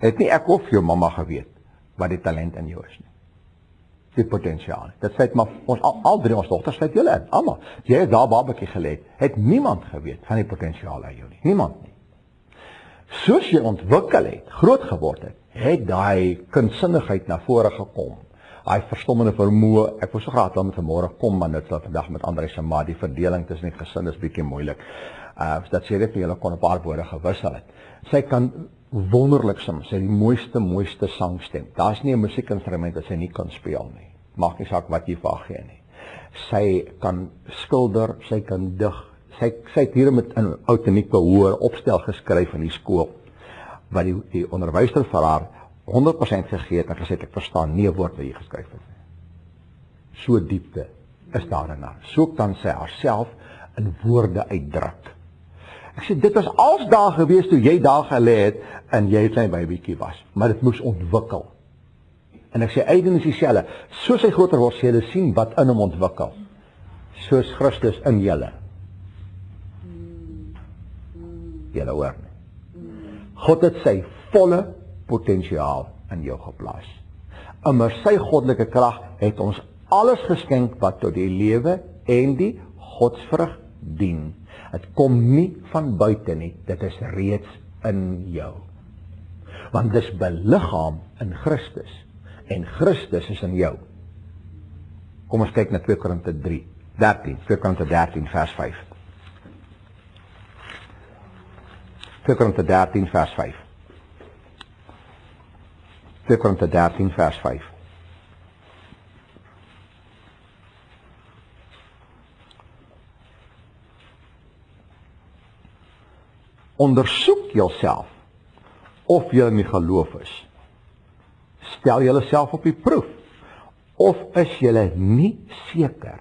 het nie ek of jou mamma geweet wat die talent in jou is nie. Die potensiaal. Dit sê maar ons al drie ons dogters het julle in, almal. Jy het daar babatjie gelê, het niemand geweet van die potensiaal in jou nie. Niemand nie. Soos jy ontwikkel het, groot geword het daai kunsinnigheid na vore gekom. Daai verstommende vermoë, ek wou so graag dan met vanmôre kom, maar dit sal vandag met Andrei se ma, die verdeling tussen die gesin is bietjie moeilik. Dat sy dit vir julle kon 'n paar woorde gewissel het. Sy kan wonderlik sing, sy het die mooiste sangstem. Daar's nie 'n musiekinstrument wat sy nie kan speel nie. Maak nie saak wat jy vir haar gee nie. Sy kan skilder, sy kan dig. Sy het hier met 'n outeniek behoor opstel geskryf in die skool wat die onderwyser vir haar 100% gegee het en gesê het ek verstaan nie 'n woord wat jy geskryf het nie. So diepte is daarin. So kan sy haarself in woorde uitdruk. Ek sê dit was als daar gewees toe jy daar gelê het en jy 'n klein babytjie was, maar dit moes ontwikkel. En ek sê Aiden is dieselfde. Soos hy groter word, sê jy sien wat in hom ontwikkel. Soos Christus in julle. Julle hoor nie. God het sy volle potensiaal in jou geplaas. Immers sy goddelike krag het ons alles geskenk wat tot die lewe en die godsvrug dien. Het kom nie van buite nie, dit is reeds in jou. Want dis beliggaam in Christus en Christus is in jou. Kom ons kyk na 2 Korinte 13 vers 5. 2 Korinte 13 vers 5. 2 Korinte 13 vers 5. Ondersoek jouself of jy in die geloof is. Stel jouself op die proef. Of is jy nie seker?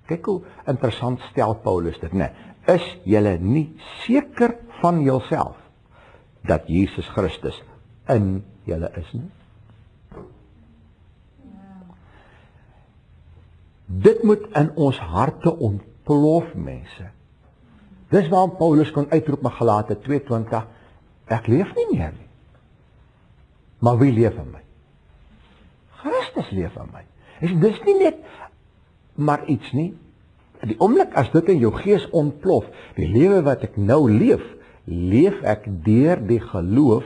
Kyk hoe interessant stel Paulus dit, né? Is jy nie seker van jouself dat Jesus Christus in julle is nie? Dit moet in ons harte ontplof, mense. Dis waarom Paulus kon uitroep met Galate 2:20, ek leef nie meer nie. Maar wie leef in my? Christus leef in my. Dis nie net maar iets nie. Die oomblik as dit in jou gees ontplof, die lewe wat ek nou leef ek deur die geloof,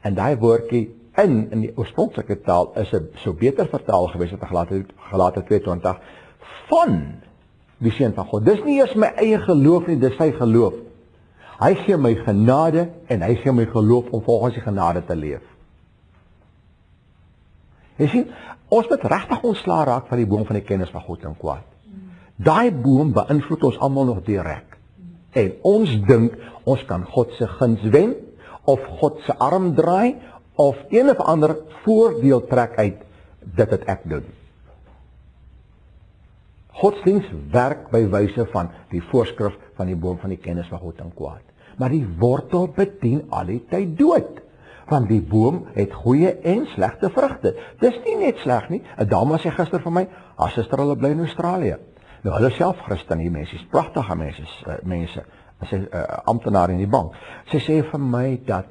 en daai woordjie in die oorspronklike taal is 'n so beter vertaal gewees het Galate 2:20 van die seun van God. Dis nie eers my eie geloof nie, dis sy geloof. Hy gee my genade en hy gee my geloof om volgens die genade te leef. Jy sien, ons moet regtig ontslae raak van die boom van die kennis van goed en kwaad. Daai boom beïnvloed ons almal nog direk. En ons dink ons kan God se guns wen of God se arm draai of een of ander voordeel trek uit dit wat ek doen. Godsdienst werk by wyse van die voorskrif van die boom van die kennis van goed en kwaad. Maar die wortel bedien al die tyd dood. Want die boom het goeie en slegte vrugte. Dis nie net sleg nie. 'n Dame sê gister vir my, haar suster hulle bly in Australië. Nou hulle self Christen, die mense, pragtige mense. Sy amptenaar in die bank. Sy sê vir my dat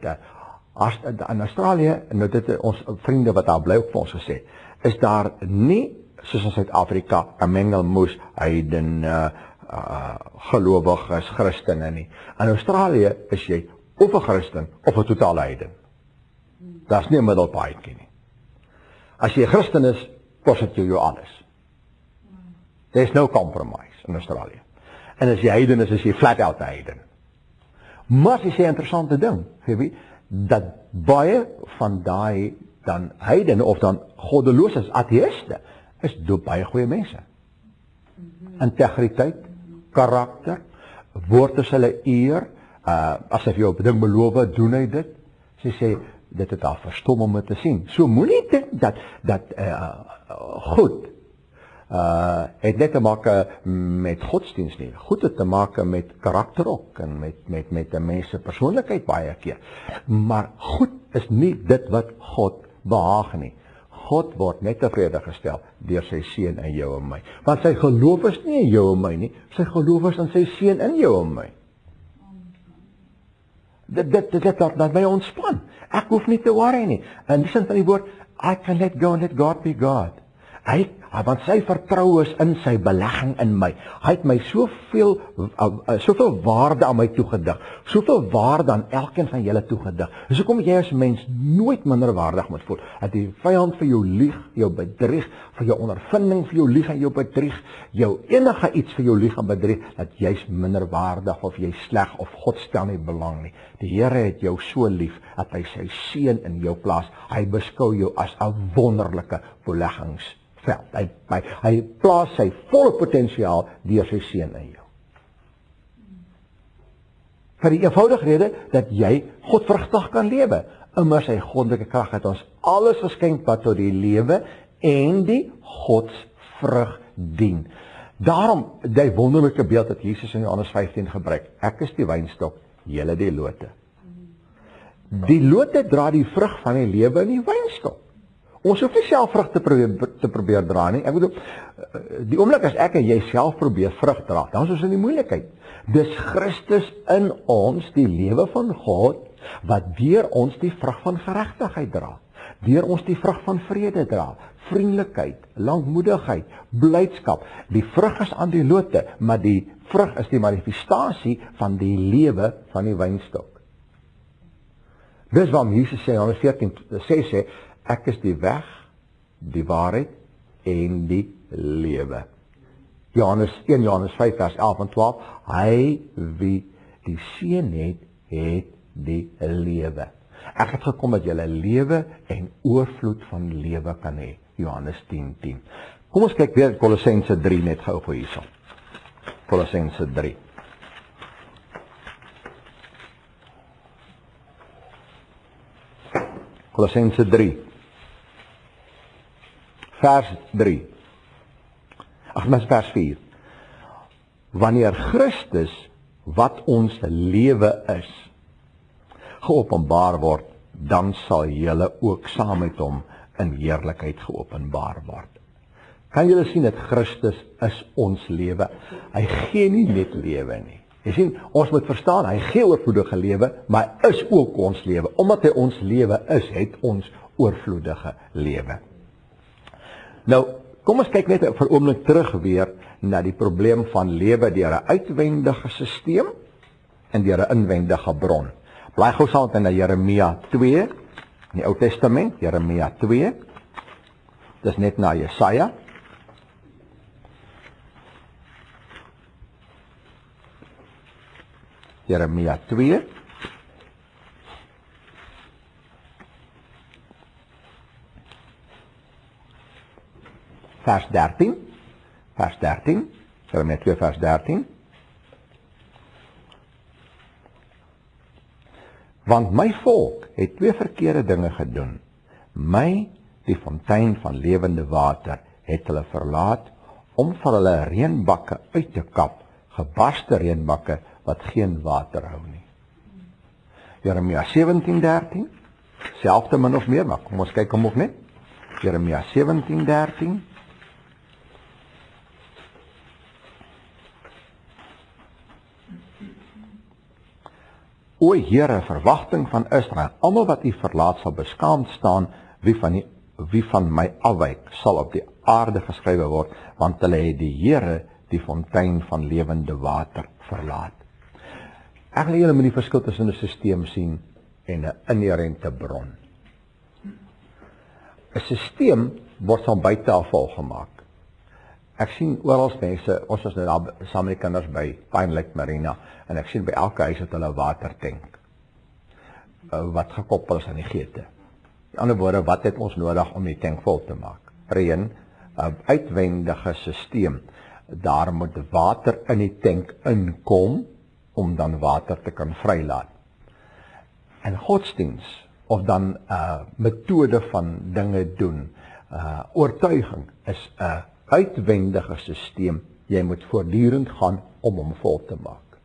in Australië, nou dit ons vriende wat daar bly ook vir ons gesê, is daar nie soos in Suid-Afrika 'n mengelmoes heiden gelowiges, Christene nie. In Australië is jy of 'n Christen of 'n totale heiden. Daar's nie 'n middelpaadjie nie. As jy 'n Christen is, kos dit jou alles. There's no compromise in Australië. En as jy heiden is jy flat out heiden. Maar jy sê 'n interessante ding, Phoebe, dat baie van daai dan heidene of dan goddeloses, ateïste, is baie goeie mense. Integriteit, karakter, word as hulle eer, as hy vir jou 'n ding beloof, doen hy dit. Sy sê, dit het al verstom om dit te sien. So moenie dink dat goed het net te maak met godsdienst nie. Goed het te maak met karakter ook en met 'n mens se persoonlikheid baie keer. Maar goed is nie dit wat God behaag nie. God word net tevrede gestel deur sy seun in jou en my. Want sy geloof is nie in jou en my nie, sy geloof is in sy seun in jou en my. Dit laat my ontspan. Ek hoef nie te worry nie. In die sin van die woord, I can let go and let God be God. Want sy vertrou is in sy belegging in my. Hy het my soveel waarde aan my toegedig. Soveel waarde aan elkeen van julle toegedig. Dus hoekom jy as mens nooit minderwaardig moet voel. Dat die vyand vir jou lieg, jou bedrieg, vir jou ondervinding vir jou lieg en jou bedrieg, jou enige iets vir jou lieg en bedrieg, dat jy's minderwaardig of jy sleg of God stel nie belang nie. Die Here het jou so lief dat hy sy seun in jou plaas. Hy beskou jou as 'n wonderlike beleggings. Hy plaas sy volle potensiaal deur sy seun in jou. Vir die eenvoudige rede dat jy godvrugtig kan lewe. Immers sy goddelike krag het ons alles geskenk wat tot die lewe en die godsvrug dien. Daarom die wonderlike beeld dat Jesus in Johannes 15 gebruik. Ek is die wynstok, julle die lote. Die lote dra die vrug van die lewe in die wynstok. Ons hoef nie self vrug te probeer dra nie. Ek bedoel, die oomblik as ek en jy self probeer vrug dra, dan is ons in die moeilikheid. Dis Christus in ons, die lewe van God, wat deur ons die vrug van geregtigheid dra. Deur ons die vrug van vrede dra, vriendelikheid, lankmoedigheid, blydskap. Die vrug is aan die lote, maar die vrug is die manifestasie van die lewe van die wynstok. Dis waarom Jesus sê, Johannes 14 sê, ek is die weg, die waarheid en die lewe. 1 Johannes 5 vers 11 en 12, hy wie die seun het, het die lewe. Ek het gekom dat julle lewe en oorvloed van lewe kan hê. Johannes 10:10. Kom ons kyk weer Kolossense 3 net gou vir hierso. Kolossense 3. Kolossense 3. Vers 3. Vers 4. Wanneer Christus, wat ons lewe is, geopenbaar word, dan sal julle ook saam met hom in heerlikheid geopenbaar word. Kan julle sien dat Christus is ons lewe? Hy gee nie net lewe nie. Jy sien, ons moet verstaan, hy gee oorvloedige lewe, maar hy is ook ons lewe. Omdat hy ons lewe is, het ons oorvloedige lewe. Nou, kom ons kyk net vir 'n oomblik terug weer na die probleem van lewe deur 'n uitwendige stelsel en deur 'n inwendige bron. Blaai gou saam met na Jeremia 2 in die Ou Testament, Jeremia 2. Dis net na Jesaja. Jeremia 2. Vers 13. Vers 13. Jeremia 2 vers 13. Want my volk het twee verkeerde dinge gedoen. My, die fontein van lewende water, het hulle verlaat om van hulle reënbakke uit te kap, gebarste reënbakke wat geen water hou nie. Jeremia 17:13, selfde min of meer, maar kom ons kyk hom ook net. Jeremia 17:13. O Here, verwagting van Israel, almal wat U verlaat sal beskaamd staan, wie van my afwyk sal op die aarde geskrywe word, want hulle het die Here, die fontein van lewende water, verlaat. Ek wil julle met die verskil tussen 'n stelsel sien en 'n inherente bron. 'n Stelsel word van buite af al gemaak. Ek sien oral mense, ons is nou daar saam met die kinders by Pine Lake Marina, en ek sien by elke huis het hulle 'n watertank, wat gekoppel is aan die geete. In ander woorde, wat het ons nodig om die tank vol te maak? Reën, 'n uitwendige stelsel. Daar moet water in die tank inkom, om dan water te kan vrylaat. En godsdiens, of dan metode van dinge doen, oortuiging is 'n uitwendige stelsel. Jy moet voortdurend gaan om hom vol te maak.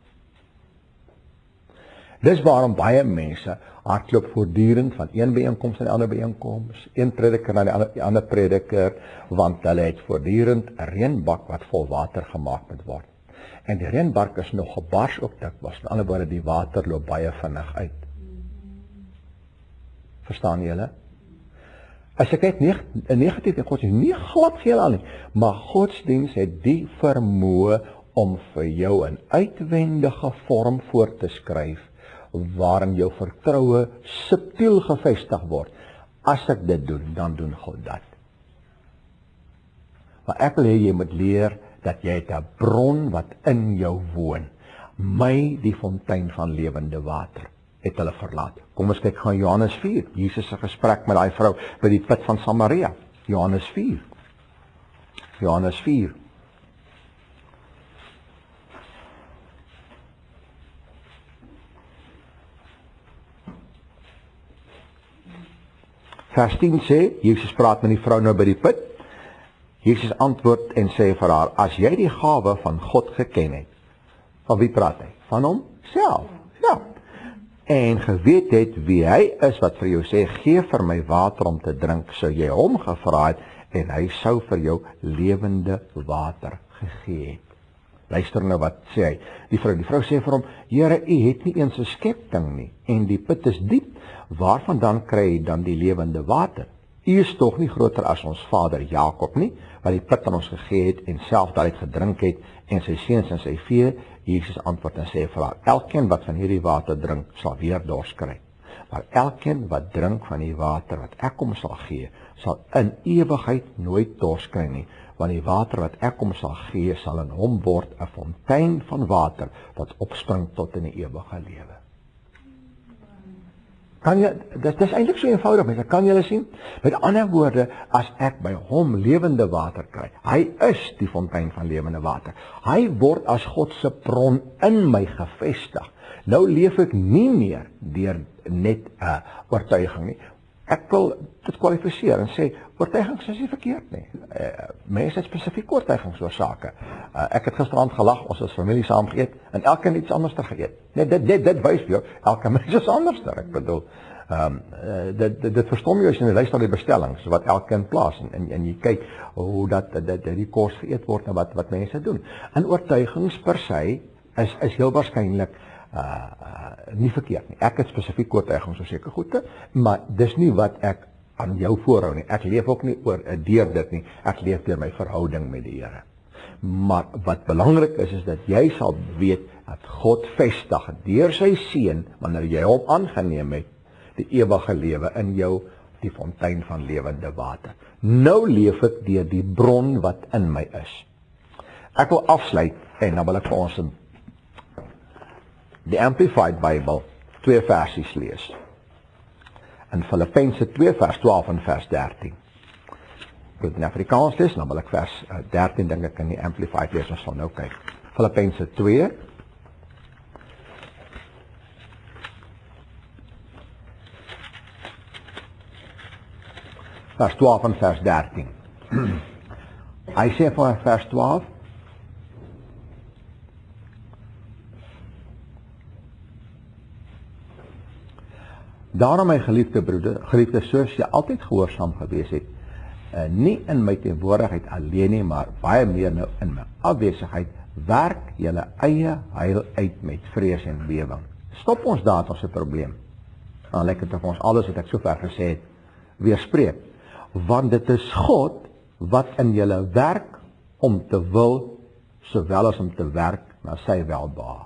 Dis waarom baie mense hardloop voortdurend van een byeenkoms na 'n ander byeenkoms, een prediker na die ander prediker, want hulle het voortdurend 'n reënbak wat vol water gemaak moet word. En die reënbak is nog gebars ook dikwels. Met ander woorde, die water loop baie vinnig uit. Verstaan julle? As ek kyk negatief in godsdienst, nie glad geheel aan nie, maar godsdienst het die vermoë om vir jou 'n uitwendige vorm voor te skryf, waarin jou vertroue subtiel gevestig word. As ek dit doen, dan doen God dat. Maar ek wil hê jy moet leer dat jy het 'n bron wat in jou woon. My, die fontein van lewende water, het hulle verlaat. Kom ons kyk gaan Johannes 4. Jesus se gesprek met daai vrou by die put van Samaria. Johannes 4. Johannes 4. Vers 10 sê, Jesus praat met die vrou nou by die put. Jesus antwoord en sê vir haar, as jy die gawe van God geken het, van wie praat hy? Van hom self. Ja. En geweet het wie hy is wat vir jou sê, gee vir my water om te drink, sou jy hom gevra het en hy sou vir jou lewende water gegee het. Luister nou wat sê hy. Die vrou sê vir hom, Here, u het nie eens 'n skepting nie en die put is diep. Waarvandaan kry jy dan die lewende water? U is tog nie groter as ons vader Jakob nie, wat die put aan ons gegee het en self daaruit gedrink het en sy seuns en sy vee. Jesus antwoord en sê vir haar, elkeen wat van hierdie water drink, sal weer dors kry. Maar elkeen wat drink van die water wat ek hom sal gee, sal in ewigheid nooit dors kry nie, want die water wat ek hom sal gee, sal in hom word 'n fontein van water wat opspring tot in die ewige lewe. Kan jy, dit is eintlik so eenvoudig, mense, kan julle sien? Met ander woorde, as ek by hom lewende water kry, hy is die fontein van lewende water. Hy word as God se bron in my gevestig. Nou leef ek nie meer deur net 'n oortuiging nie. Ek wil dit kwalifiseer en sê, oortuigings is nie verkeerd nie. Mense het spesifieke oortuigings oor sake. Ek het gisterand gelag, ons as familie saam geëet, en elkeen iets anders geëet. Net dit wys vir jou, elke mens is anders. Ek bedoel, dit verstom jy as jy luister na die bestellings, wat elkeen plaas, en jy kyk hoe dat die kos geëet word en wat mense doen. En oortuigings per se is heel waarskynlik nie verkeerd nie. Ek het spesifiek oortuigings oor sekere goede, maar dis nie wat ek aan jou voorhou nie. Ek leef ook nie deur dit nie. Ek leef deur my verhouding met die Here. Maar wat belangrik is dat jy sal weet dat God vestig deur sy seun, wanneer jy hom aangeneem het, die ewige lewe in jou, die fontein van lewende water. Nou leef ek deur die bron wat in my is. Ek wil afsluit en dan wil ek vir ons die Amplified Bible 2 versies lees. In Filippense 2 vers 12 en vers 13. Ek wil dit in Afrikaans lees, dan wil ek vers 13 dink ek in die Amplified lees, ons sal nou kyk. Filippense 2 vers 12 en vers 13. Hy sê vir vers 12, daarom my geliefde broeder, geliefde soos jy altyd gehoorsaam gewees het, nie in my teenwoordigheid alleen nie, maar baie meer nou in my afwesigheid, werk julle eie heil uit met vrees en bewering. Stop ons daar, ons 'n probleem. Dan lyk dit of ons alles wat ek sover gesê het, weerspreek. Want dit is God wat in julle werk om te wil, sowel as om te werk na sy welbehae.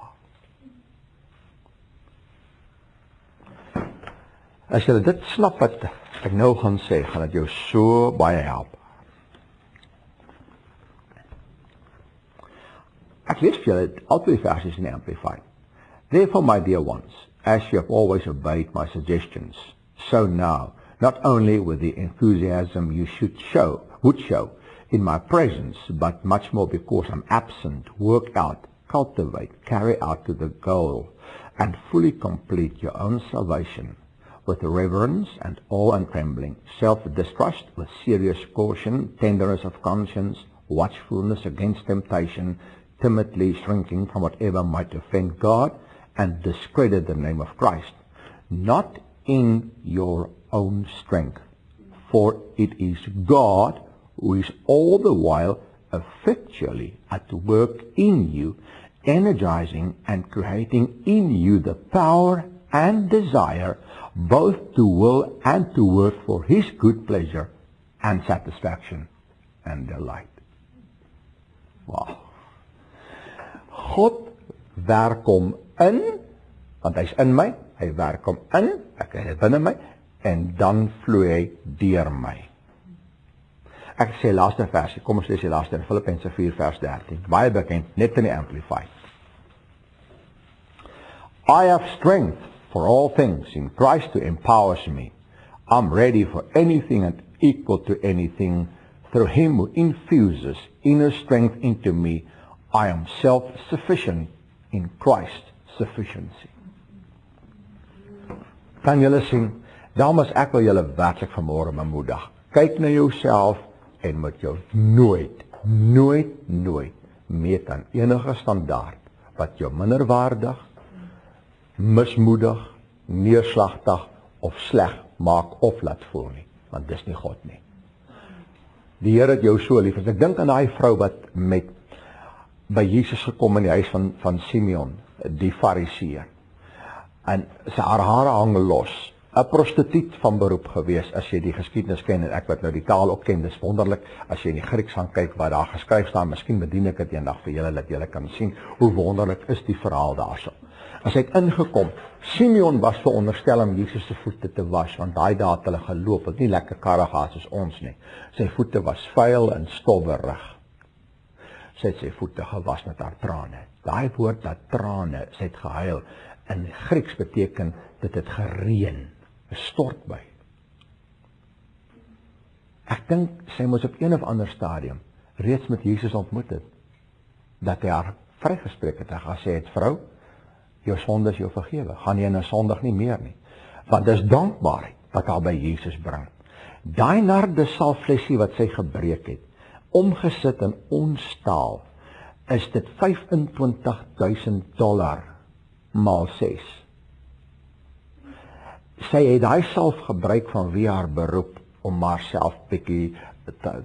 As jy dit snap wat ek nou gaan sê, gaan dit jou so baie help. Ek lees vir julle al twee versies in die Amplified. Therefore, my dear ones, as you have always obeyed my suggestions, so now, not only with the enthusiasm you would show in my presence, but much more because I'm absent, work out, cultivate, carry out to the goal, and fully complete your own salvation with reverence and awe and trembling, self-distrust with serious caution, tenderness of conscience, watchfulness against temptation, timidly shrinking from whatever might offend God and discredit the name of Christ, not in your own strength, for it is God who is all the while effectually at work in you, energizing and creating in you the power and desire both to will and to work for His good pleasure and satisfaction and delight. Wow. God werk hom in, want hy's in my, hy werk hom in, ek is binne my, en dan vloei hy deur my. Ek sê laaste versie, kom ons lees die laaste in Filippense 4 vers 13, baie bekend, net in die Amplified. I have strength for all things in Christ who empowers me. I'm ready for anything and equal to anything through Him who infuses inner strength into me. I am self-sufficient in Christ's sufficiency. Kan julle sien? Daarom is ek wil julle werklik vanmôre bemoedig. Kyk na jouself en moet jou nooit meet aan enige standaard wat jou minderwaardig, mismoedig, neerslagtig of sleg maak of laat voel nie, want dis nie God nie. Die Here het jou so lief. Ek dink aan daai vrou wat by Jesus gekom in die huis van Simeon, die Fariseer. En sy haar hare hang los. 'n Prostituut van beroep gewees, as jy die geskiedenis ken, en ek wat nou die taal ook ken, dis wonderlik, as jy in die Grieks gaan kyk wat daar geskryf staan, miskien bedien ek dit eendag vir julle, dat julle kan sien hoe wonderlik is die verhaal daarso. As hy het ingekom, Simeon was veronderstel om Jesus se voete te was, want daai dae het hulle geloop, het nie lekker karre gehad soos ons nie. Sy voete was vuil en stowwerig. Sy het sy voete gewas met haar trane. Daai woord dat trane, sy het gehuil, in Grieks beteken dit het gereën, 'n stortbui. Ek dink sy moes op een of ander stadium reeds met Jesus ontmoet het, dat hy haar vrygespreek het en gesê het, vrou, jou sonde is jou vergewe, gaan jy nou sondig nie meer nie. Want dis dankbaarheid wat haar by Jesus bring. Daai nardesalflesie wat sy gebreek het, omgesit in ons taal, is dit $25,000 maal 6. Sy het daai salf gebruik vanweë haar beroep om haarself bietjie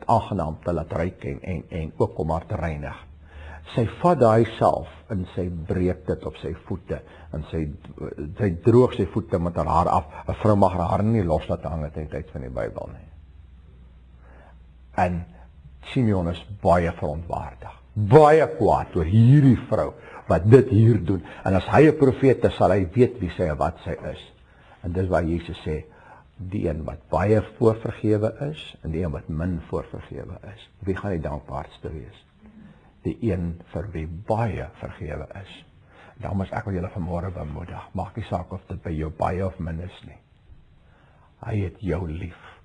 aangenaam te laat ruik en ook om haar te reinig. Sy vat daai salf en sy breek dit op sy voete en sy droog sy voete met haar haar af. 'n Vrou mag haar hare nie los laat hang ten tyd van die Bybel nie. En Simeon is baie verontwaardig, baie kwaad oor hierdie vrou wat dit hier doen. En as hy 'n profeet is, sal hy weet wie sy en wat sy is. En dis waar Jesus sê, die een wat baie voorvergewe is en die een wat min voorvergewe is. Wie gaan die dankbaarste wees? Die een vir wie baie vergewe is. Daarom is ek wil julle vanmôre bemoedig. Maak nie saak of dit by jou baie of min is nie. Hy het jou lief.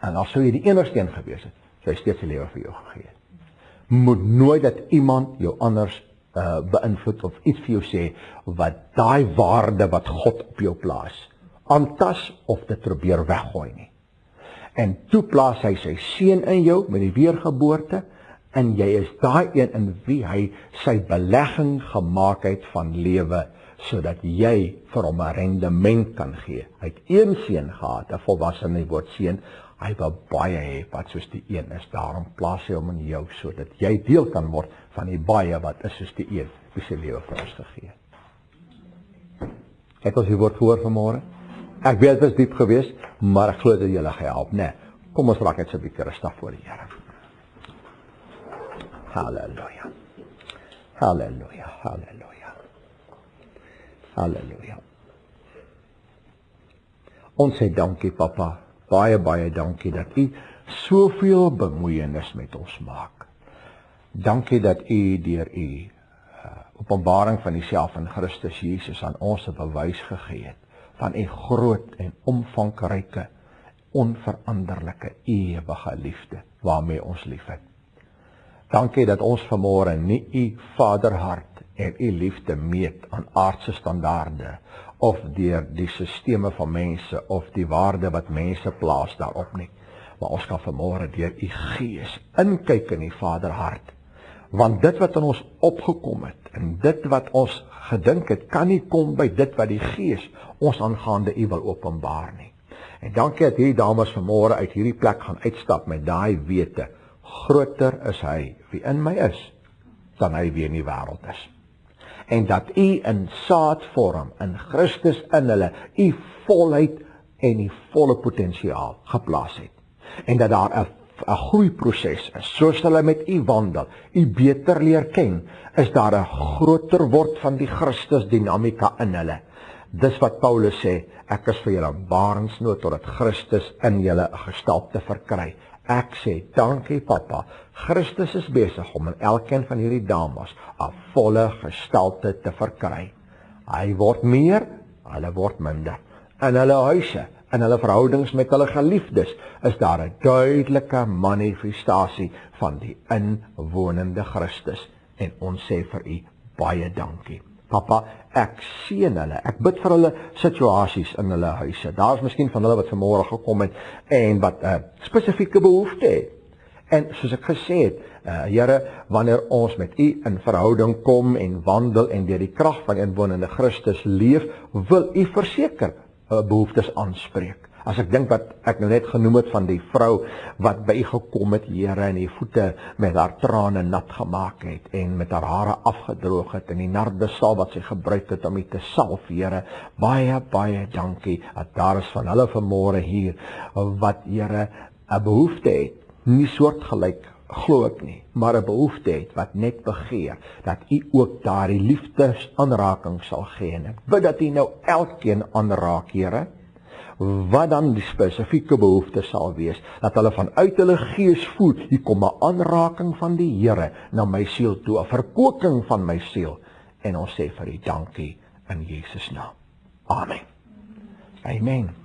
En as sou jy die enigste een gewees het, sou hy steeds sy lewe vir jou gegee het. Moet nooit dat iemand jou anders beïnvloed of iets vir jou sê wat daai waarde wat God op jou plaas aantas of dit probeer weggooi nie. En toe plaas hy sy seun in jou met die weergeboorte en jy is daai een in wie hy sy belegging gemaak het van lewe sodat jy vir hom 'n rendement kan gee. Hy het een seun gehad, 'n volwassene woord seun. Hy wil baie hê wat soos die een is. Daarom plaas hy hom in jou sodat jy deel kan word van die baie wat is soos die een wie sy lewe vir ons gegee het. Het ons die woord gehoor vanmôre? Ek weet dit is diep geweest, maar ek glo dat julle gehelp, né? Kom ons raak net so 'n bietjie rustig voor die Here. Halleluja. Halleluja. Halleluja. Halleluja. Ons sê dankie, Papa. Baie dankie dat U soveel bemoeienis met ons maak. Dankie dat U deur U openbaring van Uself in Christus Jesus aan ons 'n bewys gegee het van U groot en omvangryke, onveranderlike, ewige liefde waarmee ons liefhet. Dankie dat ons vanmôre nie U vaderhart en U liefde meet aan aardse standaarde of deur die sisteme van mense of die waarde wat mense plaas daarop nie. Maar ons kan vanmôre deur U Gees inkyk in die vaderhart. Want dit wat in ons opgekom het en dit wat ons gedink het, kan nie kom by dit wat die Gees ons aangaande U wil openbaar nie. En dankie dat hierdie dames vanmôre uit hierdie plek gaan uitstap met daai wete. Groter is Hy wie in my is, dan hy wie in die wêreld is. En dat U in saadvorm, in Christus in hulle, U volheid en die volle potensiaal geplaas het. En dat daar 'n groeiproses is, soos hulle met U wandel, U beter leer ken, is daar 'n groter word van die Christus dinamika in hulle. Dis wat Paulus sê, ek is vir julle in barensnood totdat Christus in julle 'n gestalte verkry. Ek sê, dankie Papa, Christus is besig om in elkeen van hierdie dames 'n volle gestalte te verkry. Hy word meer, hulle word minder. In hulle huise, in hulle verhoudings met hulle geliefdes, is daar 'n duidelike manifestasie van die inwonende Christus. En ons sê vir U, baie dankie. Papa, ek seën hulle, ek bid vir hulle situasies in hulle huise. Daar is miskien van hulle wat vanmôre gekom het en wat 'n spesifieke behoefte het. En soos ek gesê het, Here, wanneer ons met U in verhouding kom en wandel en deur die krag van inwonende Christus leef, wil U verseker behoeftes aanspreek. As ek dink wat ek nou net genoem het van die vrou wat by U gekom het, Here, en die voete met haar trane nat gemaak het en met haar hare afgedroog het en die nardesalf wat sy gebruik het om U te salf, Here, baie, baie dankie dat daar is van hulle vanmôre hier wat, Here, 'n behoefte het, nie soortgelyk glo ek nie, maar 'n behoefte het wat net begeer dat U ook daardie liefdesaanraking sal gee. En ek bid dat U nou elkeen aanraak, Here, wat dan die spesifieke behoefte sal wees, dat hulle vanuit hulle gees voel, hier kom 'n aanraking van die Here na my siel toe, 'n verkoeking van my siel. En ons sê vir U dankie in Jesus naam. Amen. Amen.